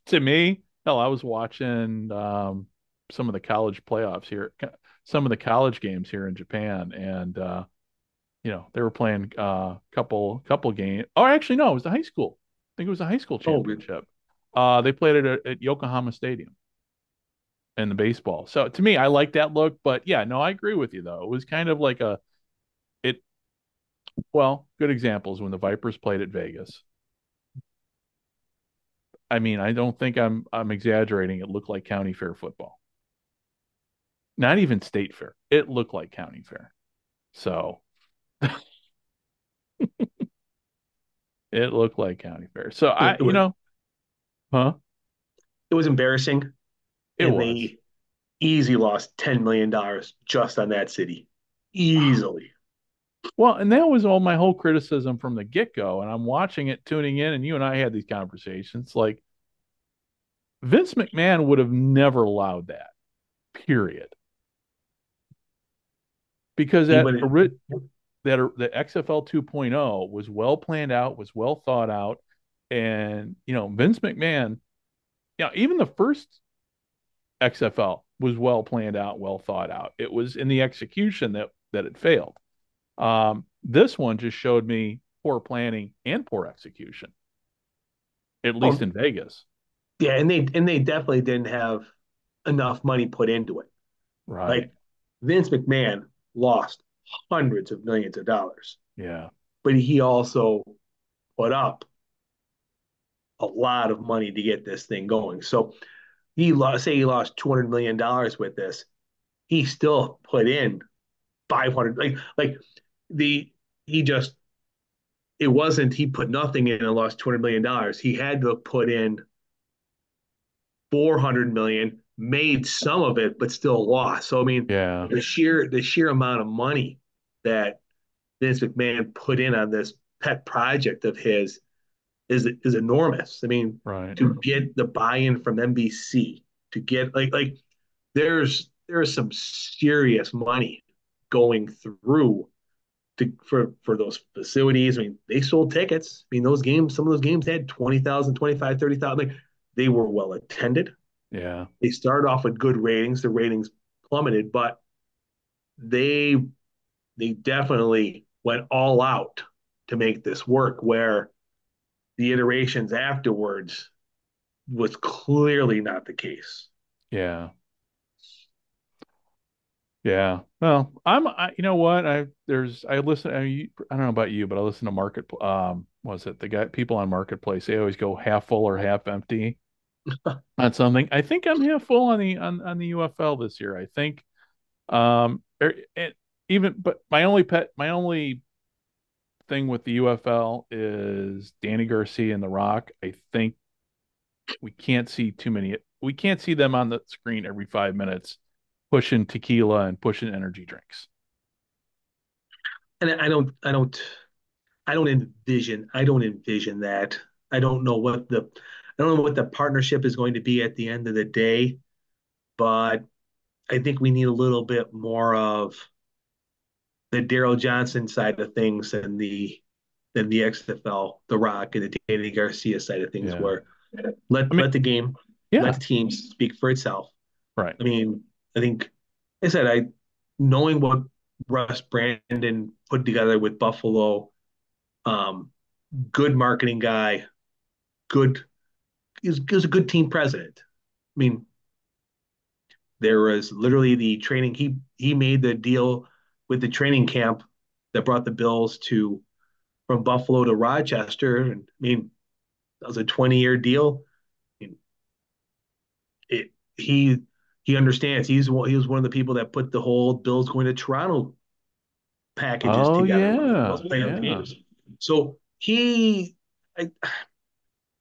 Speaker 4: to me, hell, I was watching some of the college playoffs here, some of the college games here in Japan, and they were playing couple games. Oh, actually, no, it was the high school. I think it was the high school
Speaker 5: Oh,
Speaker 4: championship. They played it at Yokohama Stadium in the baseball. So to me, I like that look. But yeah, no, I agree with you though. It was kind of like it. Well, good examples when the Vipers played at Vegas. I mean, I don't think I'm exaggerating. It looked like county fair football. Not even state fair. It looked like county fair. So it looked like county fair. So
Speaker 5: it was
Speaker 4: huh?
Speaker 5: it was embarrassing,
Speaker 4: It
Speaker 5: and
Speaker 4: was.
Speaker 5: they easy lost $10 million just on that city, easily.
Speaker 4: Well, and that was all my whole criticism from the get-go. And I'm watching it, tuning in, and you and I had these conversations. Like Vince McMahon would have never allowed that, period. Because
Speaker 5: He would
Speaker 4: the XFL 2.0 was well planned out, was well thought out. And, Vince McMahon, even the first XFL was well planned out, well thought out. It was in the execution that it failed. This one just showed me poor planning and poor execution, at least
Speaker 5: oh
Speaker 4: in Vegas.
Speaker 5: yeah, and they definitely didn't have enough money put into it.
Speaker 4: Right.
Speaker 5: Like Vince McMahon lost hundreds of millions of dollars,
Speaker 4: Yeah.
Speaker 5: but he also put up a lot of money to get this thing going. So he lost $200 million with this. He still put in 500, like the he just it wasn't he put nothing in and lost $200 million. He had to put in 400 million, made some of it, but still lost. So I mean,
Speaker 4: Yeah.
Speaker 5: the sheer amount of money that Vince McMahon put in on this pet project of his is enormous. I mean,
Speaker 4: Right.
Speaker 5: to get the buy-in from NBC, to get there's some serious money going through for those facilities. I mean, they sold tickets. I mean, those games, some of those games had 20,000, 25, 30,000. Like, they were well attended.
Speaker 4: Yeah.
Speaker 5: They started off with good ratings. The ratings plummeted, but they they definitely went all out to make this work. Where the iterations afterwards was clearly not the case.
Speaker 4: Yeah. Yeah. Well, you know what? I listen, I don't know about you, but I listen to was it the guy, people on Marketplace? They always go half full or half empty on something. I think I'm half full on the UFL this year. I think, and even, but my only thing with the UFL is Danny Garcia and The Rock. I think we can't see them on the screen every 5 minutes pushing tequila and pushing energy drinks.
Speaker 5: And I don't envision that. I don't know what the I don't know what the partnership is going to be at the end of the day, but I think we need a little bit more of the Daryl Johnson side of things than the XFL, The Rock, and the Danny Garcia side of things,
Speaker 4: Yeah.
Speaker 5: where
Speaker 4: I mean,
Speaker 5: let the game, let
Speaker 4: yeah,
Speaker 5: the team speak for itself.
Speaker 4: right.
Speaker 5: I mean, I think like I said, I knowing what Russ Brandon put together with Buffalo, um, good marketing guy, good he was a good team president. I mean, there was literally the training. He made the deal with the training camp that brought the Bills to from Buffalo to Rochester. And I mean, that was a 20-year deal. I mean, it he understands. He was one of the people that put the whole Bills going to Toronto packages
Speaker 4: Oh
Speaker 5: together when the
Speaker 4: yeah,
Speaker 5: Bills playing the
Speaker 4: yeah.
Speaker 5: games. So I,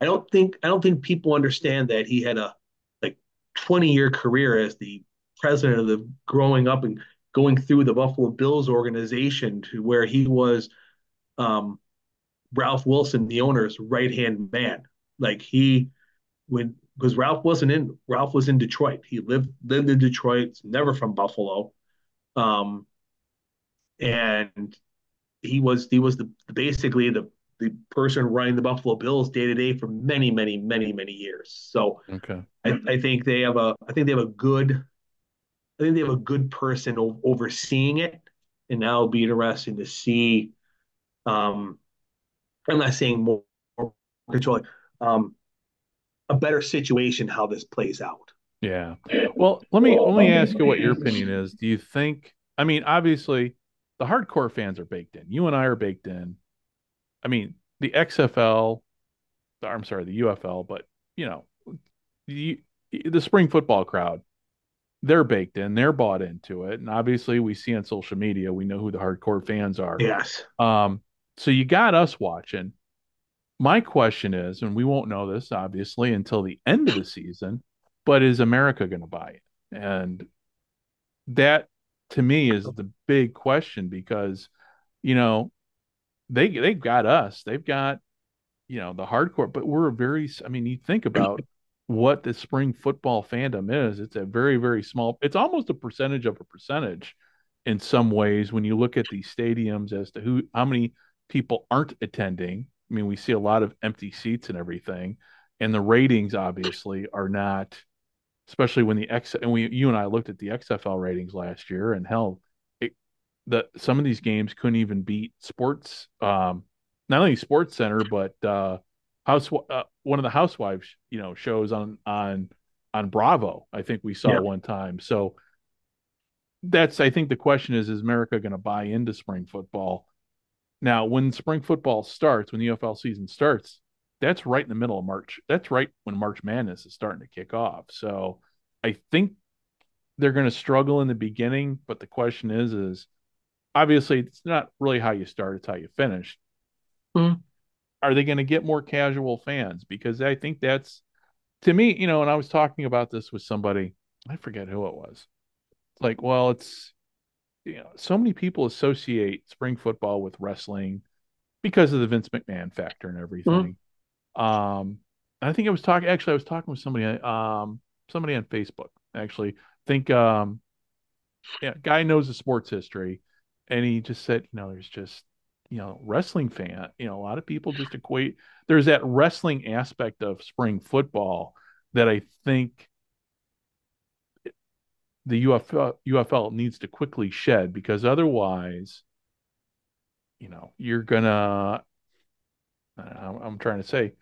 Speaker 5: I don't think people understand that he had a like 20-year career as the president of the growing up and going through the Buffalo Bills organization to where he was um, Ralph Wilson, the owner's right hand man. Like he when because Ralph was in Detroit. He lived in Detroit, never from Buffalo. Um, and he was the basically the person running the Buffalo Bills day to day for many years. So
Speaker 4: Okay.
Speaker 5: I think they have a I think they have a good I think they have a good person overseeing it, and now it'll be interesting to see. Um, I'm not saying more control, um, a better situation how this plays out.
Speaker 4: Yeah. Well, let me ask you what your opinion is. Do you think, I mean, obviously the hardcore fans are baked in. You and I are baked in. I mean, the XFL, I'm sorry, the UFL, but you know, the the spring football crowd, they're baked in, they're bought into it. And obviously we see on social media, we know who the hardcore fans are.
Speaker 5: Yes.
Speaker 4: Um, so you got us watching. My question is, and we won't know this obviously until the end of the season, but is America going to buy it? And that to me is the big question because, you know, they've got us, they've got, you know, the hardcore, but we're a very, I mean, you think about what the spring football fandom is, it's a very, very small, it's almost a percentage of a percentage in some ways when you look at these stadiums as to how many people aren't attending. I mean, we see a lot of empty seats and everything, and the ratings obviously are not, especially when you and I looked at the XFL ratings last year, and hell, it, some of these games couldn't even beat sports, not only Sports Center, but one of the housewives, you know, shows on Bravo. I think we saw
Speaker 5: Yeah.
Speaker 4: one time. So that's, I think the question is America going to buy into spring football? Now, when spring football starts, when the UFL season starts, that's right in the middle of March. That's right when March Madness is starting to kick off. So I think they're going to struggle in the beginning, but the question is obviously it's not really how you start, it's how you finish.
Speaker 5: Mhm.
Speaker 4: Are they going to get more casual fans? Because I think that's, to me, you know, and I was talking about this with somebody, I forget who it was. It's like, well, so many people associate spring football with wrestling because of the Vince McMahon factor and
Speaker 5: Mhm.
Speaker 4: everything. Um, I think I was talking with somebody on Facebook, actually. I think, yeah, guy knows the sports history, and he just said, there's just, wrestling fan, a lot of people just equate, there's that wrestling aspect of spring football that I think the UFL needs to quickly shed, because otherwise, you're gonna, I'm trying to say,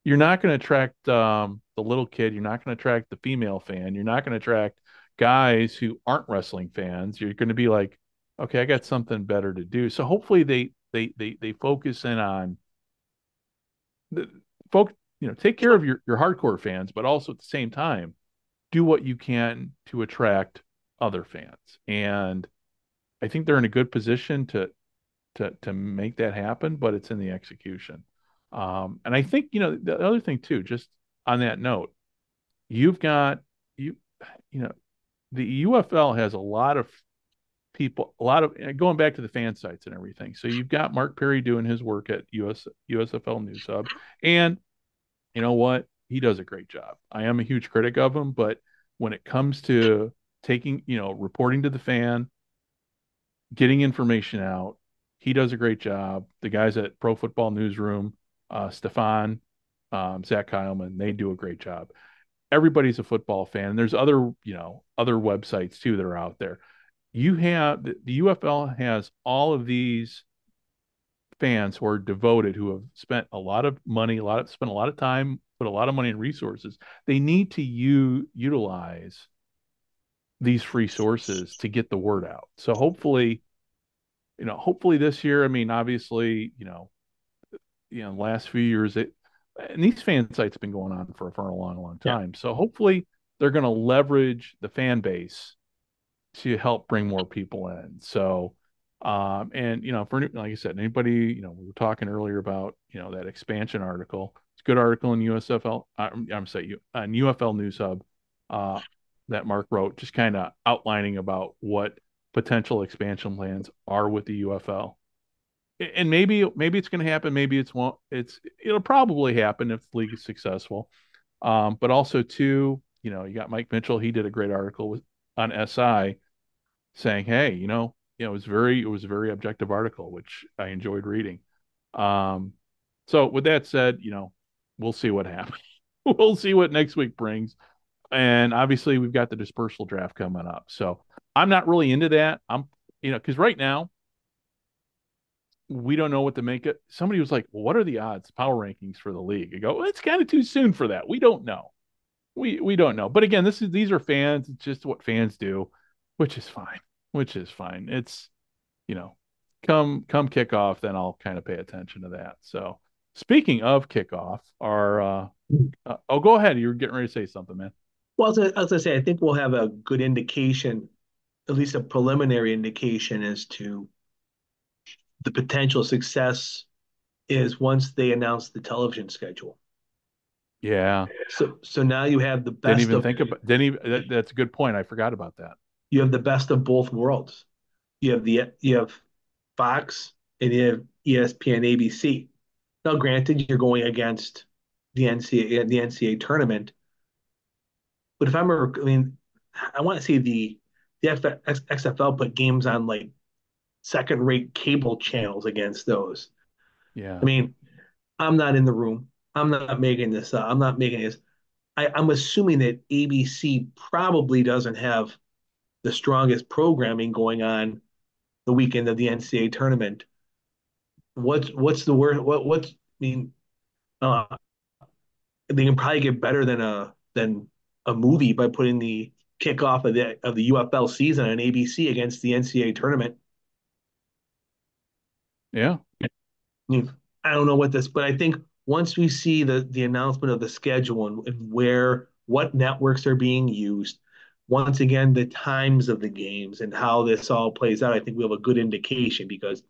Speaker 4: you're not going to attract the little kid. You're not going to attract the female fan. You're not going to attract guys who aren't wrestling fans. You're going to be like, okay, I got something better to do. So hopefully they focus in on the folk, take care of your hardcore fans, but also at the same time do what you can to attract other fans. And I think they're in a good position to make that happen, but it's in the execution. And I think, the other thing too, just on that note, you've got you you know the UFL has a lot of people, a lot of, going back to the fan sites and everything. So you've got Mark Perry doing his work at USFL News Hub, and you know what? He does a great job. I am a huge critic of him, but when it comes to taking, reporting to the fan, getting information out. He does a great job. The guys at Pro Football Newsroom, Stefan, Zach Heilman, they do a great job. Everybody's a football fan. And there's other websites too that are out there. The UFL has all of these fans who are devoted, who have spent a lot of money, spent a lot of time, put a lot of money and resources. They need to utilize these free sources to get the word out. So hopefully this year, I mean, obviously, last few years, and these fan sites have been going on for a long, long
Speaker 5: Yeah.
Speaker 4: time. So hopefully they're going to leverage the fan base to help bring more people in. So, and for like I said, anybody, we were talking earlier about that expansion article. It's a good article in USFL. I'm saying on UFL News Hub, uh, that Mark wrote, just kind of outlining about what potential expansion plans are with the UFL. And maybe it's going to happen. Maybe it's won't. It'll probably happen if the league is successful. But also too, you got Mike Mitchell. He did a great article on SI saying, hey, it was a very objective article, which I enjoyed reading. Um, so with that said, we'll see what happens. We'll see what next week brings. And obviously we've got the dispersal draft coming up. So I'm not really into that. Because right now we don't know what to make it. Somebody was like, well, what are the odds, power rankings for the league? I go, well, it's kind of too soon for that. We don't know. We don't know. But again, these are fans. It's just what fans do, which is fine. Which is fine. It's, you know, come kickoff, then I'll kind of pay attention to that. So speaking of kickoff, oh, go ahead. You were getting ready to say something, man.
Speaker 5: Well, as I say, I think we'll have a good indication, at least a preliminary indication as to the potential success is once they announce the television schedule.
Speaker 4: Yeah.
Speaker 5: So now you have the
Speaker 4: Didn't
Speaker 5: best
Speaker 4: even
Speaker 5: of
Speaker 4: think about that's a good point. I forgot about that.
Speaker 5: you have the best of both worlds. You have Fox and you have ESPN ABC. Now, granted, you're going against the NCAA tournament, but if I'm, I mean, I want to see the XFL put games on like second-rate cable channels against those.
Speaker 4: Yeah.
Speaker 5: I mean, I'm not in the room. I'm not making this up. I'm not making this. I'm assuming that ABC probably doesn't have the strongest programming going on the weekend of the NCAA tournament. What's the word? What's I mean? Uh, they can probably get better than a movie by putting the kickoff of the UFL season on ABC against the NCAA tournament.
Speaker 4: Yeah.
Speaker 5: I mean, I don't know what this, but I think once we see the announcement of the schedule and where what networks are being used, once again the times of the games and how this all plays out, I think we have a good indication because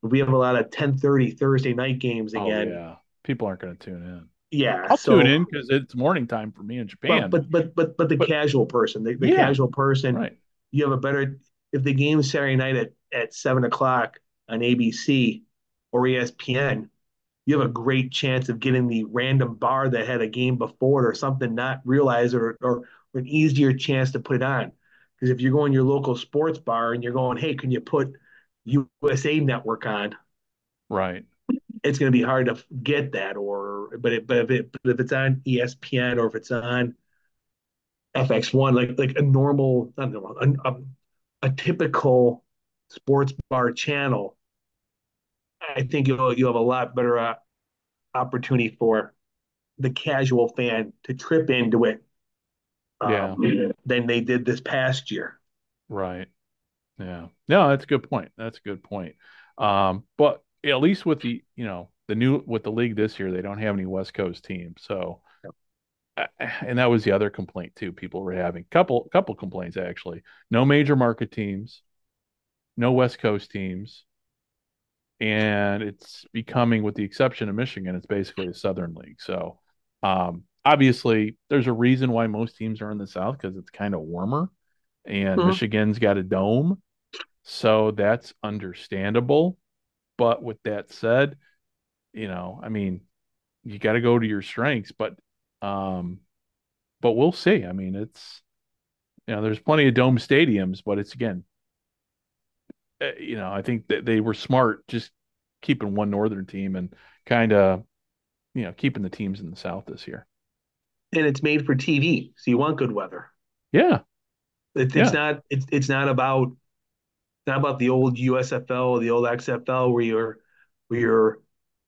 Speaker 5: if we have a lot of 10:30 Thursday night games
Speaker 4: Oh
Speaker 5: again,
Speaker 4: yeah. People aren't going to tune in.
Speaker 5: yeah.
Speaker 4: I'll tune
Speaker 5: So,
Speaker 4: in because it's morning time for me in
Speaker 5: but
Speaker 4: Japan.
Speaker 5: but but but but the
Speaker 4: But
Speaker 5: casual person, the
Speaker 4: yeah,
Speaker 5: casual person,
Speaker 4: right.
Speaker 5: you have a better if the game's Saturday night at 7 o'clock on ABC or ESPN, you have a great chance of getting the random bar that had a game before it or something not realized, or an easier chance to put it on. Because if you're going to your local sports bar and you're going, hey, can you put USA Network on?
Speaker 4: Right.
Speaker 5: It's going to be hard to get that. But if it's on ESPN or if it's on FX1, like a normal, not normal, a typical sports bar channel, I think you'll have a lot better opportunity for the casual fan to trip into it
Speaker 4: Yeah.
Speaker 5: than they did this past year.
Speaker 4: Right. Yeah. No, that's a good point. That's a good point. But at least with the, the new with the league this year, they don't have any West Coast teams. So, and that was the other complaint too. People were having couple complaints actually. No major market teams, no West Coast teams, and it's becoming, with the exception of Michigan, it's basically a Southern League. So, obviously, there's a reason why most teams are in the South because it's kind of warmer, and
Speaker 5: Mhm.
Speaker 4: Michigan's got a dome, so that's understandable. But with that said, I mean, you got to go to your strengths, um, but we'll see. I mean, it's there's plenty of dome stadiums, but it's again, I think that they were smart just keeping one northern team and kind of keeping the teams in the South this year.
Speaker 5: And it's made for TV, so you want good weather.
Speaker 4: Yeah,
Speaker 5: It's
Speaker 4: yeah,
Speaker 5: not about the old USFL or the old XFL where you're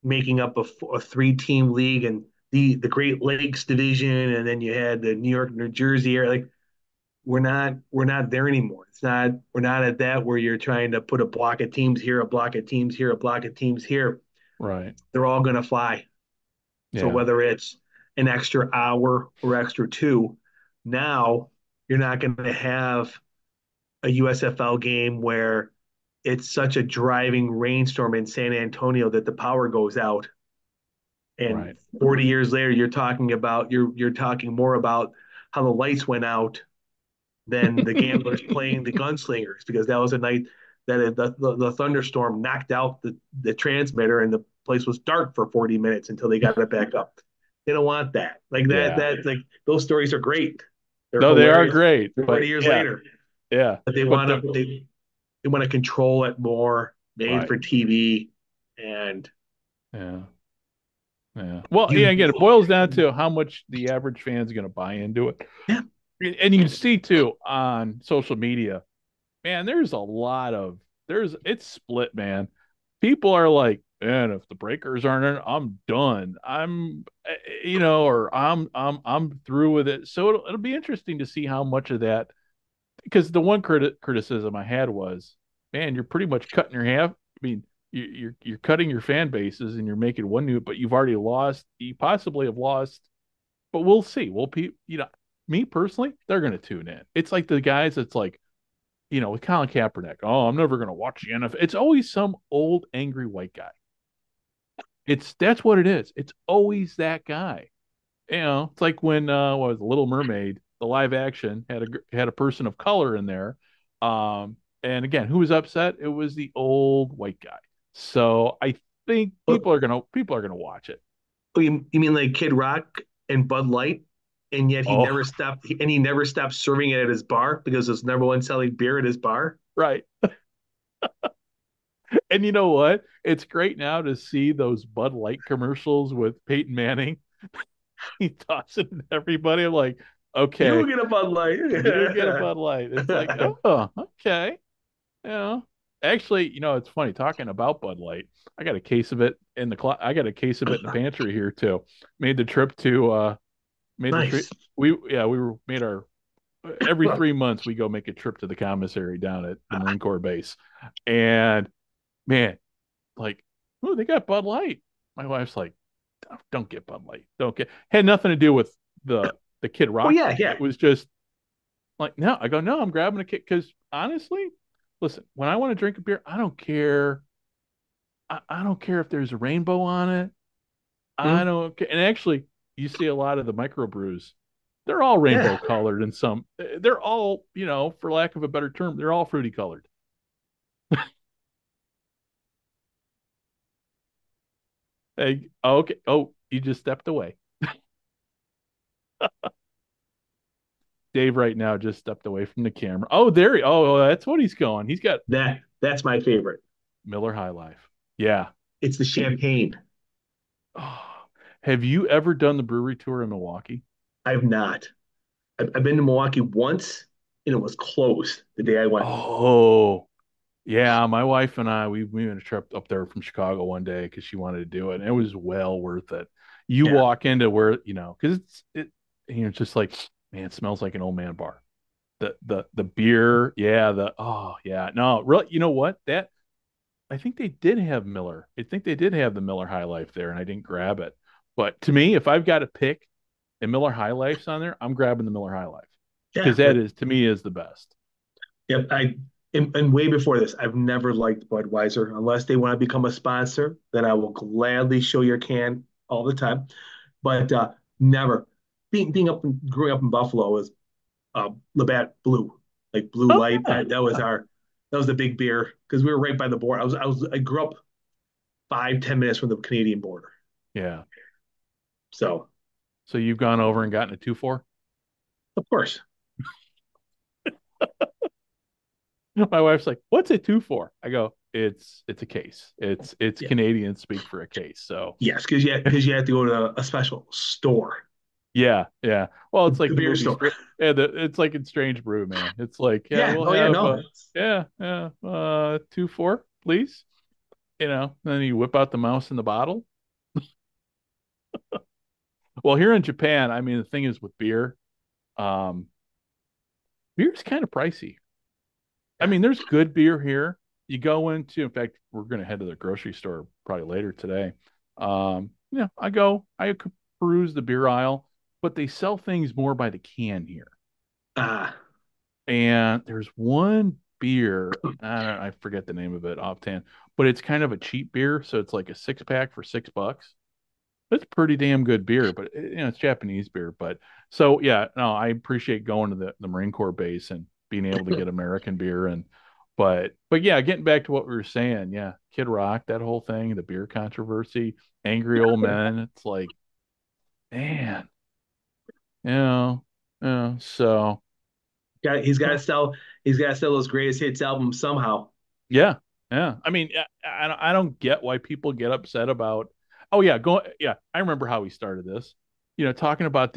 Speaker 5: making up a 3-team league and the Great Lakes division, and then you had the New York, New Jersey area. Like we're not there anymore. We're not at that where you're trying to put a block of teams here, a block of teams here, a block of teams here.
Speaker 4: right.
Speaker 5: They're all going to fly. So
Speaker 4: Yeah,
Speaker 5: whether it's an extra hour or extra two, now you're not going to have a USFL game where it's such a driving rainstorm in San Antonio that the power goes out. And
Speaker 4: right.
Speaker 5: 40 years later, you're talking more about how the lights went out than the gamblers playing the gunslingers, because that was a night that the thunderstorm knocked out the transmitter and the place was dark for 40 minutes until they got it back up. They don't want that. Like that,
Speaker 4: Yeah.
Speaker 5: like those stories are great. They're
Speaker 4: No, they are
Speaker 5: hilarious
Speaker 4: great,
Speaker 5: 40
Speaker 4: but
Speaker 5: years
Speaker 4: yeah,
Speaker 5: later.
Speaker 4: yeah.
Speaker 5: But they
Speaker 4: But
Speaker 5: want to they want to control it more, made
Speaker 4: right.
Speaker 5: for TV, and
Speaker 4: Yeah. Yeah. Well, yeah,
Speaker 5: you
Speaker 4: again, it boils down to how much the average fan is going to buy into it.
Speaker 5: yeah.
Speaker 4: And you can see too on social media, man, there's a lot of it's split, man. People are like, man, if the breakers aren't in, I'm done. Or I'm through with it. So it'll be interesting to see how much of that, because the one criticism I had was, man, you're pretty much cutting your half. I mean, you're cutting your fan bases and you're making one new, but you've already lost. You possibly have lost, but we'll see. Me personally, they're going to tune in. It's like the guys that's like, with Colin Kaepernick. Oh, I'm never going to watch the NFL. It's always some old angry white guy. That's what it is. It's always that guy. It's like when what was it, Little Mermaid, the live action had a person of color in there. And again, who was upset? It was the old white guy. So I think
Speaker 5: But
Speaker 4: people are gonna watch it.
Speaker 5: you mean like Kid Rock and Bud Light, and yet he
Speaker 4: Oh,
Speaker 5: never stopped serving it at his bar because there's number one selling beer at his bar.
Speaker 4: right. And you know what? It's great now to see those Bud Light commercials with Peyton Manning. He tosses it to everybody. I'm like,
Speaker 5: You
Speaker 4: okay,
Speaker 5: get a Bud Light.
Speaker 4: you get a Bud Light. It's like, oh, okay. You know, actually, it's funny talking about Bud Light. I got a case of it I got a case of it in the pantry here too. Made the trip to made the trip.
Speaker 5: Nice.
Speaker 4: We made our every 3 months we go make a trip to the commissary down at the Marine Corps base, and man, like, oh, they got Bud Light. My wife's like, don't get Bud Light. Don't get. Had nothing to do with the Kid
Speaker 5: Oh
Speaker 4: Rock
Speaker 5: yeah,
Speaker 4: thing.
Speaker 5: yeah.
Speaker 4: It was just like, no. I go, no, I'm grabbing a kid because honestly, listen, when I want to drink a beer, I don't care. I don't care if there's a rainbow on it. I
Speaker 5: Hmm?
Speaker 4: don't care. And actually, you see a lot of the microbrews. They're all rainbow
Speaker 5: Yeah.
Speaker 4: colored and some they're all, for lack of a better term, they're all fruity colored. Hey, okay. Oh, you just stepped away. Dave right now just stepped away from the camera. Oh, there he that's what he's going. He's got
Speaker 5: That's my favorite.
Speaker 4: Miller High Life. Yeah.
Speaker 5: It's the champagne.
Speaker 4: Oh, have you ever done the brewery tour in Milwaukee?
Speaker 5: I've not. I've been to Milwaukee once, and it was closed the day I went.
Speaker 4: Oh, yeah. My wife and we went a trip up there from Chicago one day because she wanted to do it, and it was well worth it. You
Speaker 5: Yeah.
Speaker 4: walk into where, because it's just like, man, it smells like an old man bar. The beer, yeah, oh yeah. No, really, you know what? That I think they did have Miller. I think they did have the Miller High Life there, and I didn't grab it. But to me, if I've got to pick and Miller High Life's on there, I'm grabbing the Miller High Life because
Speaker 5: Yeah,
Speaker 4: that
Speaker 5: but
Speaker 4: is to me is the best.
Speaker 5: yeah, and way before this, I've never liked Budweiser unless they want to become a sponsor. Then I will gladly show your can all the time. But never being up and growing up in Buffalo is Labatt Blue, like Blue
Speaker 4: Oh
Speaker 5: Light.
Speaker 4: yeah,
Speaker 5: That was the big beer because we were right by the border. I grew up 5-10 minutes from the Canadian border.
Speaker 4: yeah.
Speaker 5: So
Speaker 4: So you've gone over and gotten a 2-4.
Speaker 5: of course,
Speaker 4: My wife's like, "What's a 2-4?" I go, "It's a case. It's
Speaker 5: yeah,
Speaker 4: Canadian speak for a case." So
Speaker 5: yes, because you have to go to a special store,
Speaker 4: yeah, yeah. Well, it's like
Speaker 5: the
Speaker 4: the
Speaker 5: beer
Speaker 4: movie.
Speaker 5: store.
Speaker 4: Yeah, it's like in Strange Brew, man. It's like, yeah,
Speaker 5: Yeah.
Speaker 4: we'll
Speaker 5: Oh yeah.
Speaker 4: have,
Speaker 5: No.
Speaker 4: 2-4, please. Then you whip out the mouse in the bottle. Well, here in Japan, I mean, the thing is with beer, um, beer's kind of pricey. I
Speaker 5: Yeah.
Speaker 4: mean, there's good beer here. You go into, in fact, we're going to head to the grocery store probably later today. I peruse the beer aisle, but they sell things more by the can here.
Speaker 5: Ah.
Speaker 4: And there's one beer, I forget the name of it offhand, but it's kind of a cheap beer. So it's like a 6 pack for $6. It's pretty damn good beer, but it's Japanese beer. But so yeah, no, I appreciate going to the Marine Corps base and being able to get American beer but yeah, getting back to what we were saying, yeah, Kid Rock, that whole thing, the beer controversy, angry old men. It's like, man, you know, so
Speaker 5: He's got to sell. He's got to sell those greatest hits albums somehow.
Speaker 4: yeah, yeah. I mean, I don't get why people get upset about. Oh yeah, yeah. I remember how we started this. Talking about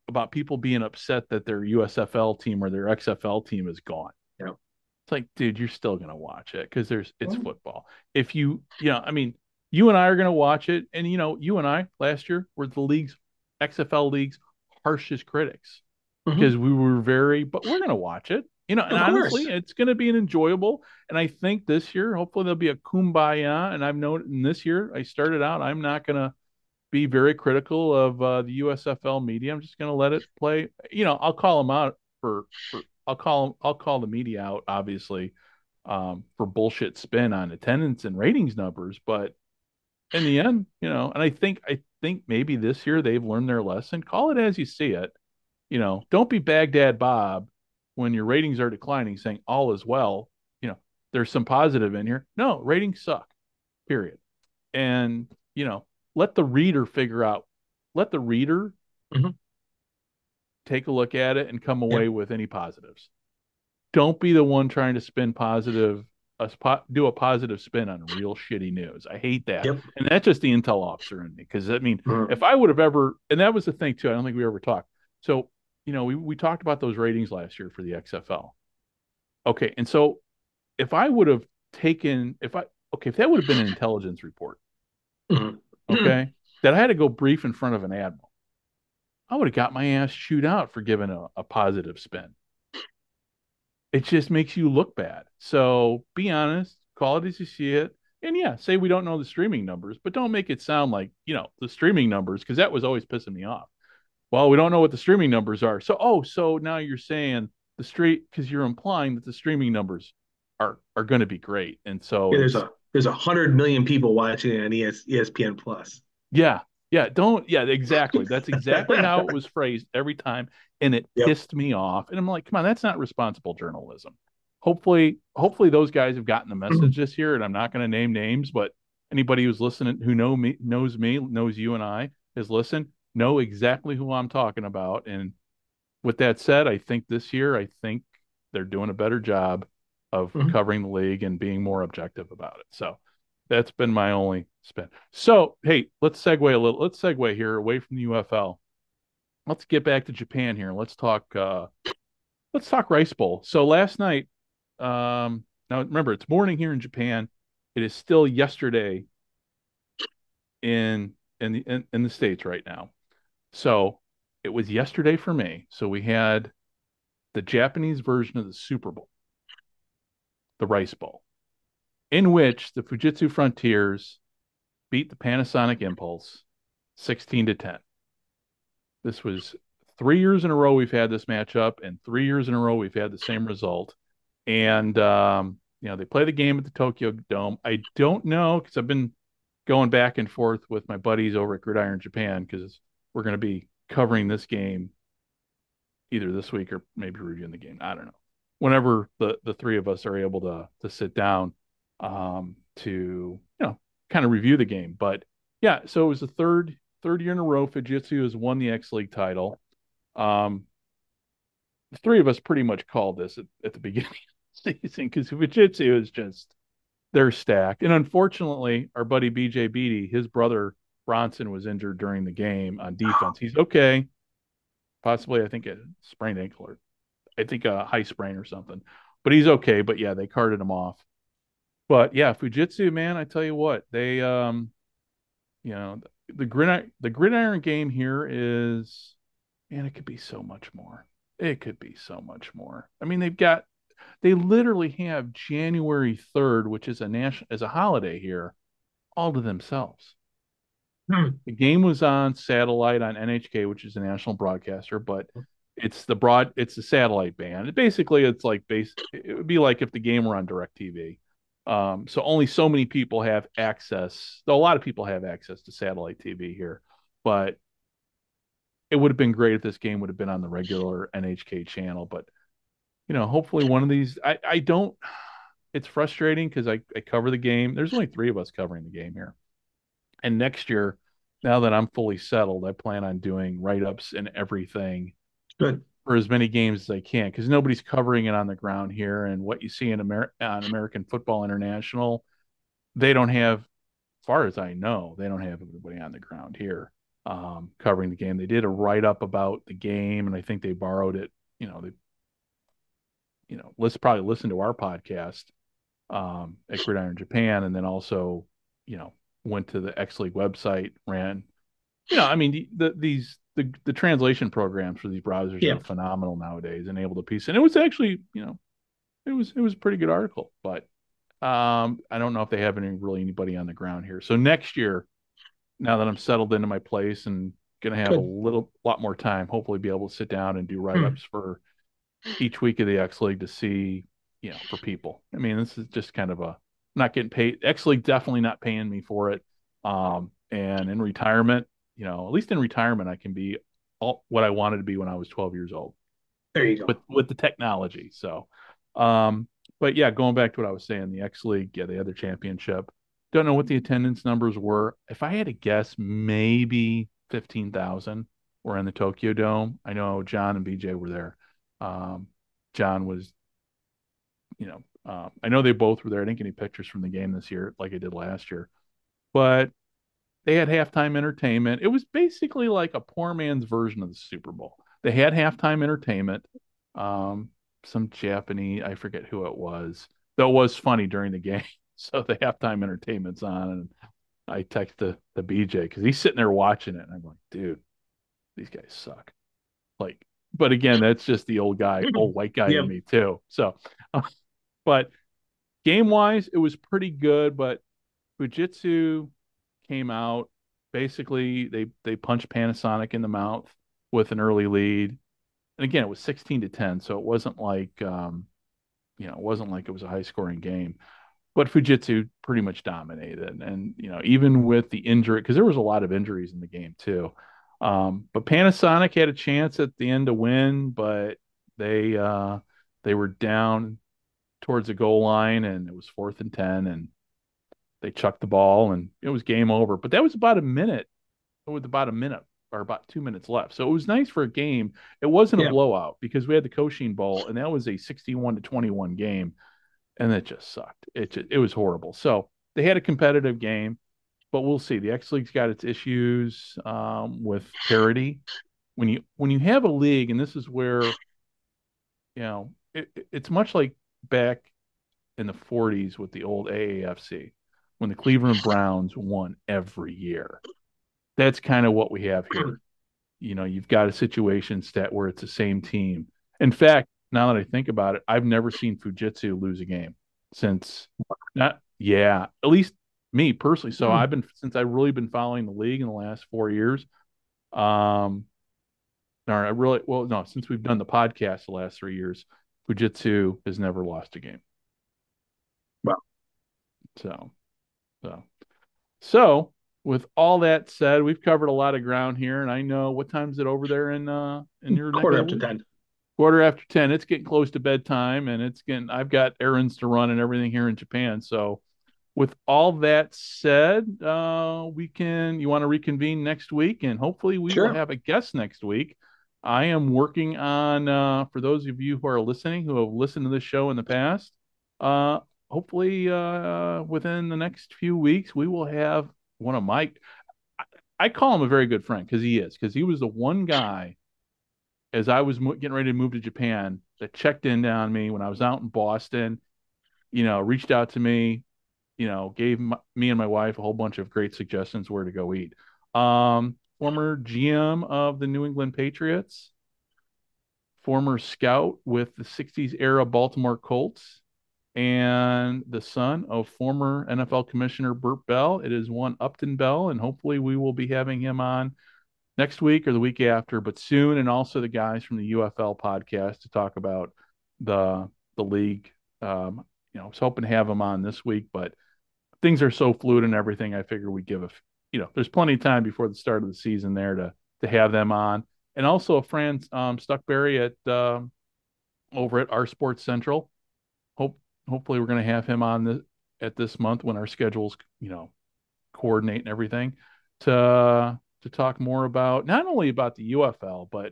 Speaker 4: about people being upset that their USFL team or their XFL team is gone.
Speaker 5: Yeah.
Speaker 4: It's like, dude, you're still gonna watch it because it's football. If I mean, you and I are gonna watch it, and you and I last year were the XFL league's harshest critics
Speaker 5: Hmm.
Speaker 4: because but we're going to watch it, and
Speaker 5: Of
Speaker 4: honestly,
Speaker 5: course.
Speaker 4: it's going to be an enjoyable. And I think this year, hopefully, there'll be a kumbaya. And I've noted in this year, I started out, I'm not going to be very critical of the USFL media. I'm just going to let it play. I'll call them out I'll call the media out, obviously, for bullshit spin on attendance and ratings numbers. But in the end, and I think maybe this year they've learned their lesson. Call it as you see it. Don't be Baghdad Bob when your ratings are declining, saying all is well. There's some positive in here. No, ratings suck, period. And, let the reader figure out, let the reader
Speaker 5: Hmm.
Speaker 4: take a look at it and come
Speaker 5: Yeah.
Speaker 4: away with any positives. Don't be the one trying to spin do a positive spin on real shitty news. I hate that.
Speaker 5: Yep.
Speaker 4: And that's just the intel officer in me. Because, I mean,
Speaker 5: Mhm.
Speaker 4: if I would have ever, and that was the thing too, I don't think we ever talked. So, we talked about those ratings last year for the XFL. Okay. And so if I would have if that would have been an intelligence report,
Speaker 5: Mhm.
Speaker 4: okay, that I had to go brief in front of an admiral, I would have got my ass chewed out for giving a positive spin. It just makes you look bad. So be honest, call it as you see it. And yeah, say we don't know the streaming numbers, but don't make it sound like, the streaming numbers, because that was always pissing me off. Well, we don't know what the streaming numbers are. So now you're saying because you're implying that the streaming numbers are going to be great. And so
Speaker 5: Yeah,
Speaker 4: it's,
Speaker 5: there's 100 million people watching it on ESPN Plus.
Speaker 4: yeah, Yeah, don't. Yeah, exactly. That's exactly how it was phrased every time, and it
Speaker 5: Yep.
Speaker 4: pissed me off. And I'm like, come on, that's not responsible journalism. Hopefully those guys have gotten the message this year. And I'm not going to name names, but anybody who's listening who knows me, knows you and I has listened, know exactly who I'm talking about. And with that said, I think this year, I think they're doing a better job of
Speaker 5: Mhm.
Speaker 4: covering the league and being more objective about it. So that's been my only spin. So, hey, let's segue a little. Let's segue here away from the UFL. Let's get back to Japan here. Let's talk Rice Bowl. So last night, now remember it's morning here in Japan. It is still yesterday in the States right now. So it was yesterday for me. So we had the Japanese version of the Super Bowl, the Rice Bowl, in which the Fujitsu Frontiers beat the Panasonic Impulse 16-10. This was 3 years in a row we've had this matchup, and 3 years in a row we've had the same result. And they play the game at the Tokyo Dome. I don't know because I've been going back and forth with my buddies over at Gridiron Japan because we're going to be covering this game either this week or maybe reviewing the game. I don't know. Whenever the three of us are able to sit down to kind of review the game. But yeah, so it was the third year in a row Fujitsu has won the X League title. The three of us pretty much called this at the beginning of the season because Fujitsu is just they're stacked. And unfortunately, our buddy BJ Beatty, his brother Bronson was injured during the game on defense. He's okay. Possibly, I think a sprained ankle or I think a high sprain or something. But he's okay. But yeah, they carted him off. But yeah, Fujitsu, man, I tell you what, they you know, the gridiron game here is man, it could be so much more. It could be so much more. I mean, they literally have January 3rd, which is a holiday here, all to themselves. The game was on satellite on NHK, which is a national broadcaster, but it's the satellite band. It would be like if the game were on DirecTV. So only so many people have access. Though a lot of people have access to satellite TV here, but it would have been great if this game would have been on the regular NHK channel. But hopefully one of these. I don't. It's frustrating because I cover the game. There's only three of us covering the game here. And next year, now that I'm fully settled, I plan on doing write-ups and everything
Speaker 5: Good.
Speaker 4: for as many games as I can because nobody's covering it on the ground here. And what you see on American Football International, they don't have, as far as I know, they don't have everybody on the ground here covering the game. They did a write-up about the game, and I think they borrowed it. Let's probably listen to our podcast at Gridiron Japan, and then also, went to the X League website, ran. I mean, the translation programs for these browsers
Speaker 5: Yeah.
Speaker 4: are phenomenal nowadays, and able to piece. And it was actually, it was a pretty good article, but I don't know if they have anybody on the ground here. So next year, now that I'm settled into my place and gonna have a lot more time, hopefully be able to sit down and do write-ups for each week of the X League to see, for people. I mean, this is just kind of not getting paid. X League definitely not paying me for it. And in retirement, at least in retirement, I can be all what I wanted to be when I was 12 years old
Speaker 5: There you go.
Speaker 4: with the technology. So, but yeah, going back to what I was saying, the X League, yeah, they had their championship. Don't know what the attendance numbers were. If I had to guess, maybe 15,000 were in the Tokyo Dome. I know John and BJ were there. John was, I know they both were there. I didn't get any pictures from the game this year like I did last year, but they had halftime entertainment. It was basically like a poor man's version of the Super Bowl. They had halftime entertainment. Some Japanese, I forget who it was. Though it was funny during the game. So the halftime entertainment's on, and I text the BJ because he's sitting there watching it, and I'm like, dude, these guys suck. Like, but again, that's just the old white guy
Speaker 5: Yep.
Speaker 4: in me too. So, but game wise, it was pretty good. But Fujitsu came out basically they punched Panasonic in the mouth with an early lead, and again, it was 16-10, so it wasn't like it wasn't like it was a high scoring game. but Fujitsu pretty much dominated. And, even with the injury, because there was a lot of injuries in the game too. But Panasonic had a chance at the end to win, but they were down towards the goal line and it was 4th and 10 and they chucked the ball and it was game over. But that was about a minute, with about a minute or about 2 minutes left. So it was nice for a game. It wasn't a blowout because we had the Koshin Bowl and that was a 61-21 game and it just sucked. It was horrible. So they had a competitive game, but we'll see. The X League's got its issues with parity. When you have a league, and this is where it's much like back in the 40s with the old AAFC when the Cleveland Browns won every year. That's kind of what we have here. You've got a situation stat where it's the same team. In fact, now that I think about it, I've never seen Fujitsu lose a game since not yeah, at least me personally. So since I've really been following the league in the last 4 years. No, since we've done the podcast the last 3 years, Fujitsu has never lost a game.
Speaker 5: Wow.
Speaker 4: So with all that said, we've covered a lot of ground here, and I know what time is it over there in your
Speaker 5: quarter after 10.
Speaker 4: Quarter after 10. It's getting close to bedtime, and I've got errands to run and everything here in Japan. So with all that said, you want to reconvene next week, and hopefully we will have a guest next week. I am working on, for those of you who are listening, who have listened to this show in the past, hopefully within the next few weeks, we will have one of I call him a very good friend because he was the one guy as I was getting ready to move to Japan that checked in on me when I was out in Boston, reached out to me, gave me and my wife a whole bunch of great suggestions where to go eat. Former GM of the New England Patriots, former scout with the 60s era Baltimore Colts, and the son of former NFL Commissioner Burt Bell. It is one Upton Bell, and hopefully we will be having him on next week or the week after, but soon, and also the guys from the UFL podcast to talk about the league. I was hoping to have them on this week, but things are so fluid and everything. I figure we give there's plenty of time before the start of the season there to have them on, and also Fran Stuckberry at over at Our Sports Central. Hopefully we're going to have him on at this month when our schedules coordinate and everything to talk more about not only about the UFL but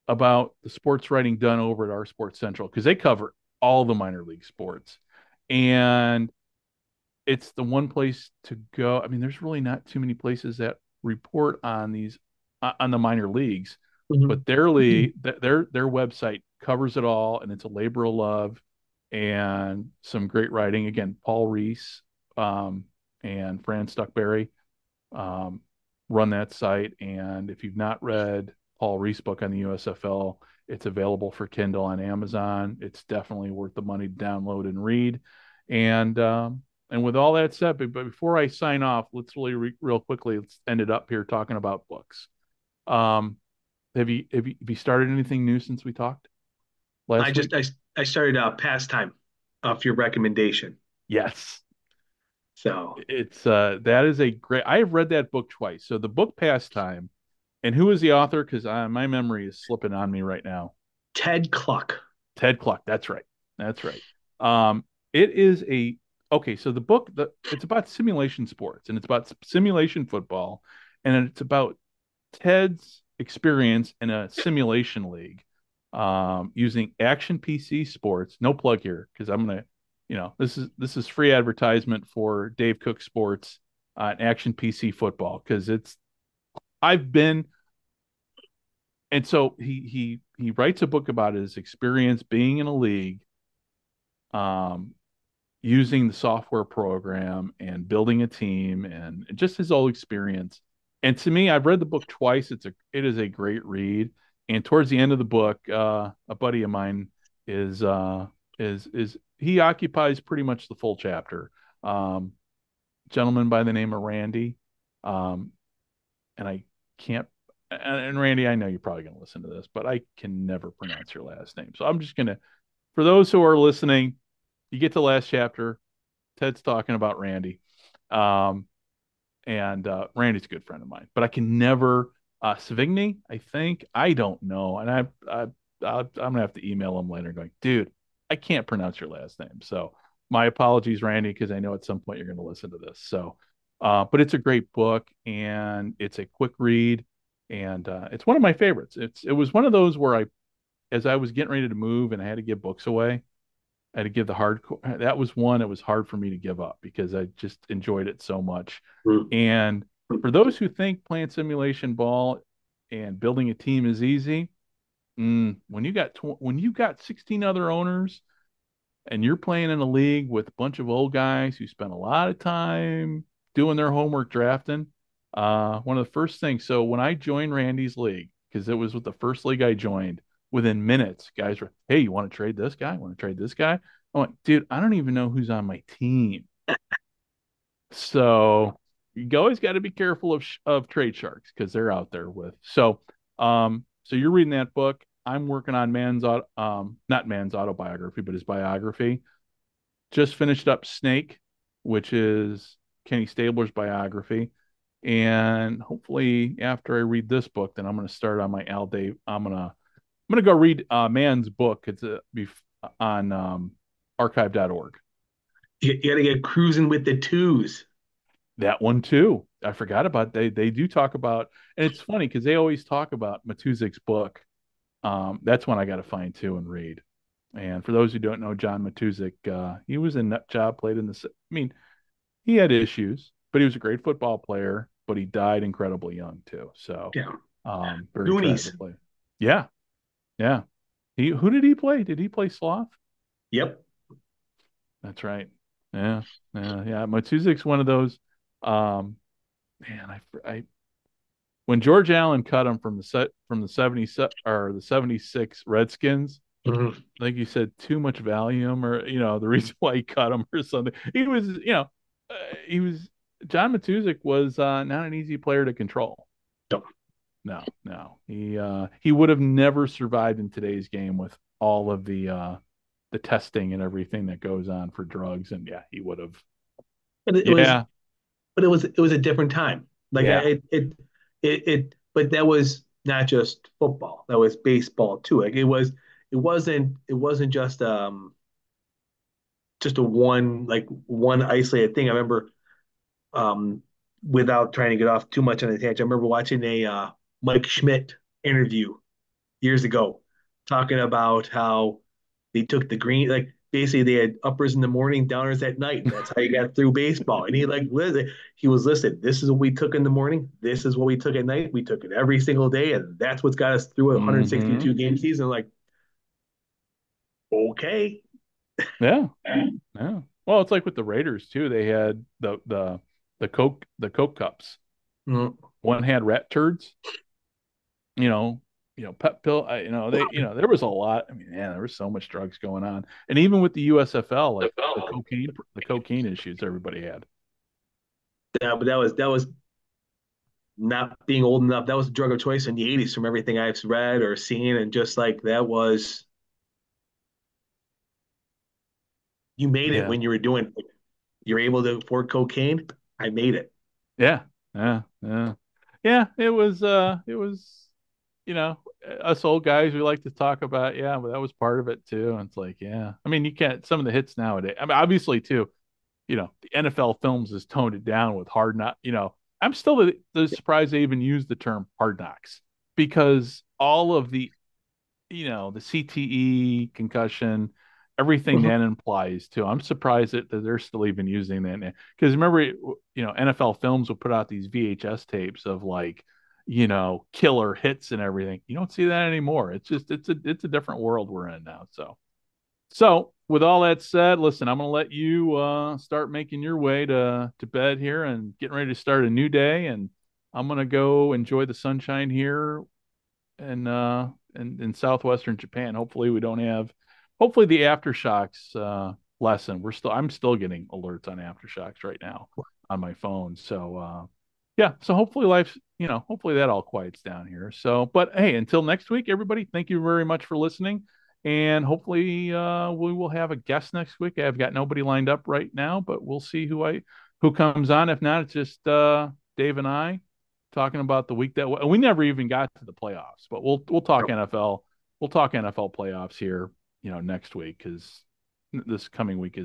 Speaker 4: about the sports writing done over at Our Sports Central, because they cover all the minor league sports, and it's the one place to go. I mean, there's really not too many places that report on these on the minor leagues, but their website covers it all, and it's a labor of love and some great writing. Again, Paul Reese and Fran Stuckberry run that site, and if you've not read Paul Reese book on the USFL, it's available for Kindle on Amazon. It's definitely worth the money to download and read. And with all that said, but before I sign off, let's really real quickly, let's end it up here talking about books. Have you started anything new since we talked last week?
Speaker 5: I started Pastime off your recommendation.
Speaker 4: Yes.
Speaker 5: So
Speaker 4: it's that is a great. I have read that book twice. So the book Pastime, and who is the author? Because my memory is slipping on me right now.
Speaker 5: Ted Kluck.
Speaker 4: Ted Kluck. That's right. It is okay. So the book, it's about simulation sports, and it's about simulation football, and it's about Ted's experience in a simulation league, using Action PC Sports. No plug here because I'm gonna, this is free advertisement for Dave Cook Sports on Action PC Football because and so he writes a book about his experience being in a league, using the software program and building a team and just his whole experience. And to me, I've read the book twice. It is a great read. And towards the end of the book, a buddy of mine is he occupies pretty much the full chapter. Gentleman by the name of Randy. And I can't, and Randy, I know you're probably going to listen to this, but I can never pronounce your last name. So I'm just going to, for those who are listening, you get to the last chapter, Ted's talking about Randy. Um, and Randy's a good friend of mine, but I can never Savigny, I think. I don't know. And I'm gonna have to email him later going, dude, I can't pronounce your last name. So my apologies, Randy, because I know at some point you're gonna listen to this. So but it's a great book and it's a quick read and it's one of my favorites. It was one of those where as I was getting ready to move and I had to give books away, I had to give the hardcore. That was one. It was hard for me to give up because I just enjoyed it so much. And for those who think playing simulation ball and building a team is easy, when you got 16 other owners and you're playing in a league with a bunch of old guys who spent a lot of time doing their homework drafting, one of the first things. So when I joined Randy's league, because it was with the first league I joined, within minutes, guys were, hey, you want to trade this guy? Want to trade this guy? I went, dude, I don't even know who's on my team. So you always got to be careful of trade sharks because they're out there with. So you're reading that book. I'm working on not Man's autobiography, but his biography. Just finished up Snake, which is Kenny Stabler's biography. And hopefully after I read this book, then I'm going to start on my Al Dave. I'm gonna go read Man's book. It's on archive.org.
Speaker 5: You got to get cruising with the twos.
Speaker 4: That one too. I forgot about they do talk about, and it's funny because they always talk about Matuzik's book. That's one I got to find too and read. And for those who don't know, John Matuzik, he was a nut job, played in the. I mean, he had issues, but he was a great football player. But he died incredibly young too. So,
Speaker 5: yeah,
Speaker 4: very
Speaker 5: Goonies.
Speaker 4: tragically. Yeah, yeah. Who did he play? Did he play Sloth?
Speaker 5: Yep.
Speaker 4: That's right. Yeah, yeah. Matuzik's one of those. Man, I when George Allen cut him from the 70 or the 76 Redskins,
Speaker 5: Mm-hmm.
Speaker 4: I think he said too much Valium, or the reason why he cut him or something. He was John Matuzik was not an easy player to control. No. He would have never survived in today's game with all of the testing and everything that goes on for drugs. And yeah, he would have.
Speaker 5: But it was a different time. Like
Speaker 4: Yeah.
Speaker 5: but that was not just football. That was baseball too. Like it wasn't just a one isolated thing. I remember um without trying to get off too much on the tangent, I remember watching a Mike Schmidt interview years ago talking about how they took the green, like basically they had uppers in the morning, downers at night. That's how you got through baseball. And he was listed. This is what we took in the morning. This is what we took at night. We took it every single day, and that's what's got us through a 162 game season. Like, okay,
Speaker 4: Yeah. Yeah. Well, it's like with the Raiders too. They had the Coke cups.
Speaker 5: mm,
Speaker 4: One had rat turds. Pep pill. There was a lot. I mean, man, there was so much drugs going on, and even with the USFL, like the cocaine issues everybody had.
Speaker 5: but that was not being old enough. That was a drug of choice in the 80s from everything I've read or seen, and just like that was you made it
Speaker 4: Yeah.
Speaker 5: when you were doing it. You're able to afford cocaine. I made it.
Speaker 4: Yeah. Yeah. Yeah. Yeah. It was, us old guys, we like to talk about, yeah, but that was part of it too. And it's like, yeah. I mean, you can't, some of the hits nowadays. I mean, obviously too, the NFL films has toned it down with hard knock. I'm still surprised they even use the term hard knocks because all of the CTE, concussion, everything that implies too. I'm surprised that they're still even using that because remember, NFL films will put out these VHS tapes of like, killer hits and everything. You don't see that anymore. It's just it's a different world we're in now. So with all that said, listen, I'm gonna let you start making your way to bed here and getting ready to start a new day, and I'm gonna go enjoy the sunshine here in southwestern Japan. Hopefully we don't have hopefully the aftershocks lessen. I'm still getting alerts on aftershocks right now on my phone. So yeah, so hopefully hopefully that all quiets down here. So but hey, until next week, everybody, thank you very much for listening. And hopefully we will have a guest next week. I've got nobody lined up right now, but we'll see who comes on. If not, it's just Dave and I talking about the week that we never even got to the playoffs, but we'll talk NFL. We'll talk NFL playoffs here, next week, because this coming week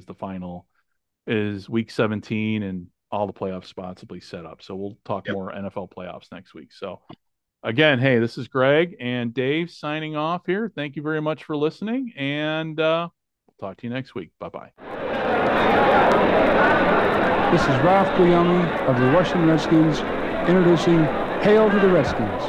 Speaker 4: is week 17, and all the playoff spots will be set up. So we'll talk more NFL playoffs next week. So again, hey, this is Greg and Dave signing off here. Thank you very much for listening, and we'll talk to you next week. Bye-bye.
Speaker 6: This is Ralph Guillaume of the Washington Redskins introducing Hail to the Redskins.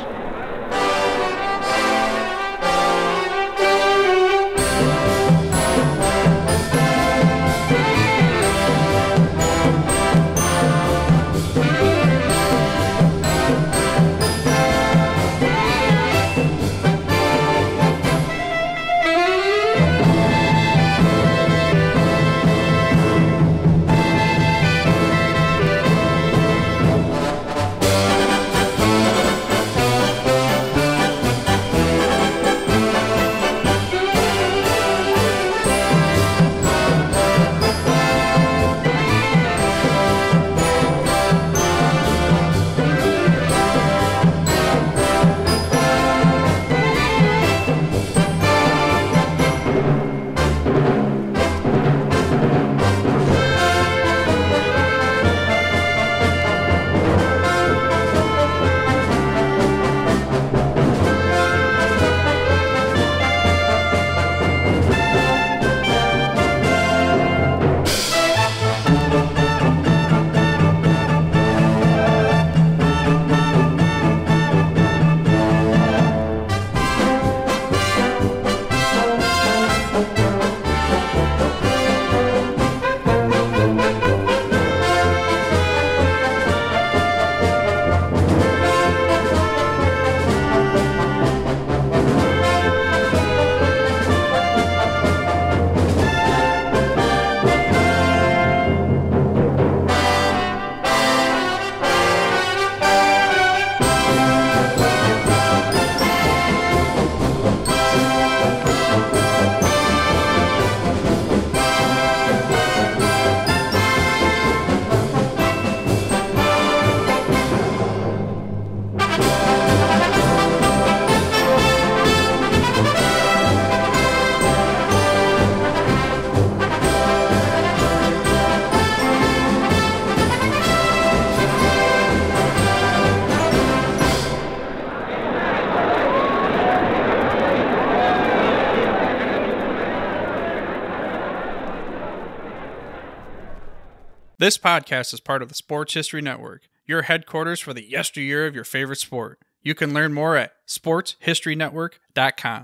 Speaker 7: This podcast is part of the Sports History Network, your headquarters for the yesteryear of your favorite sport. You can learn more at sportshistorynetwork.com.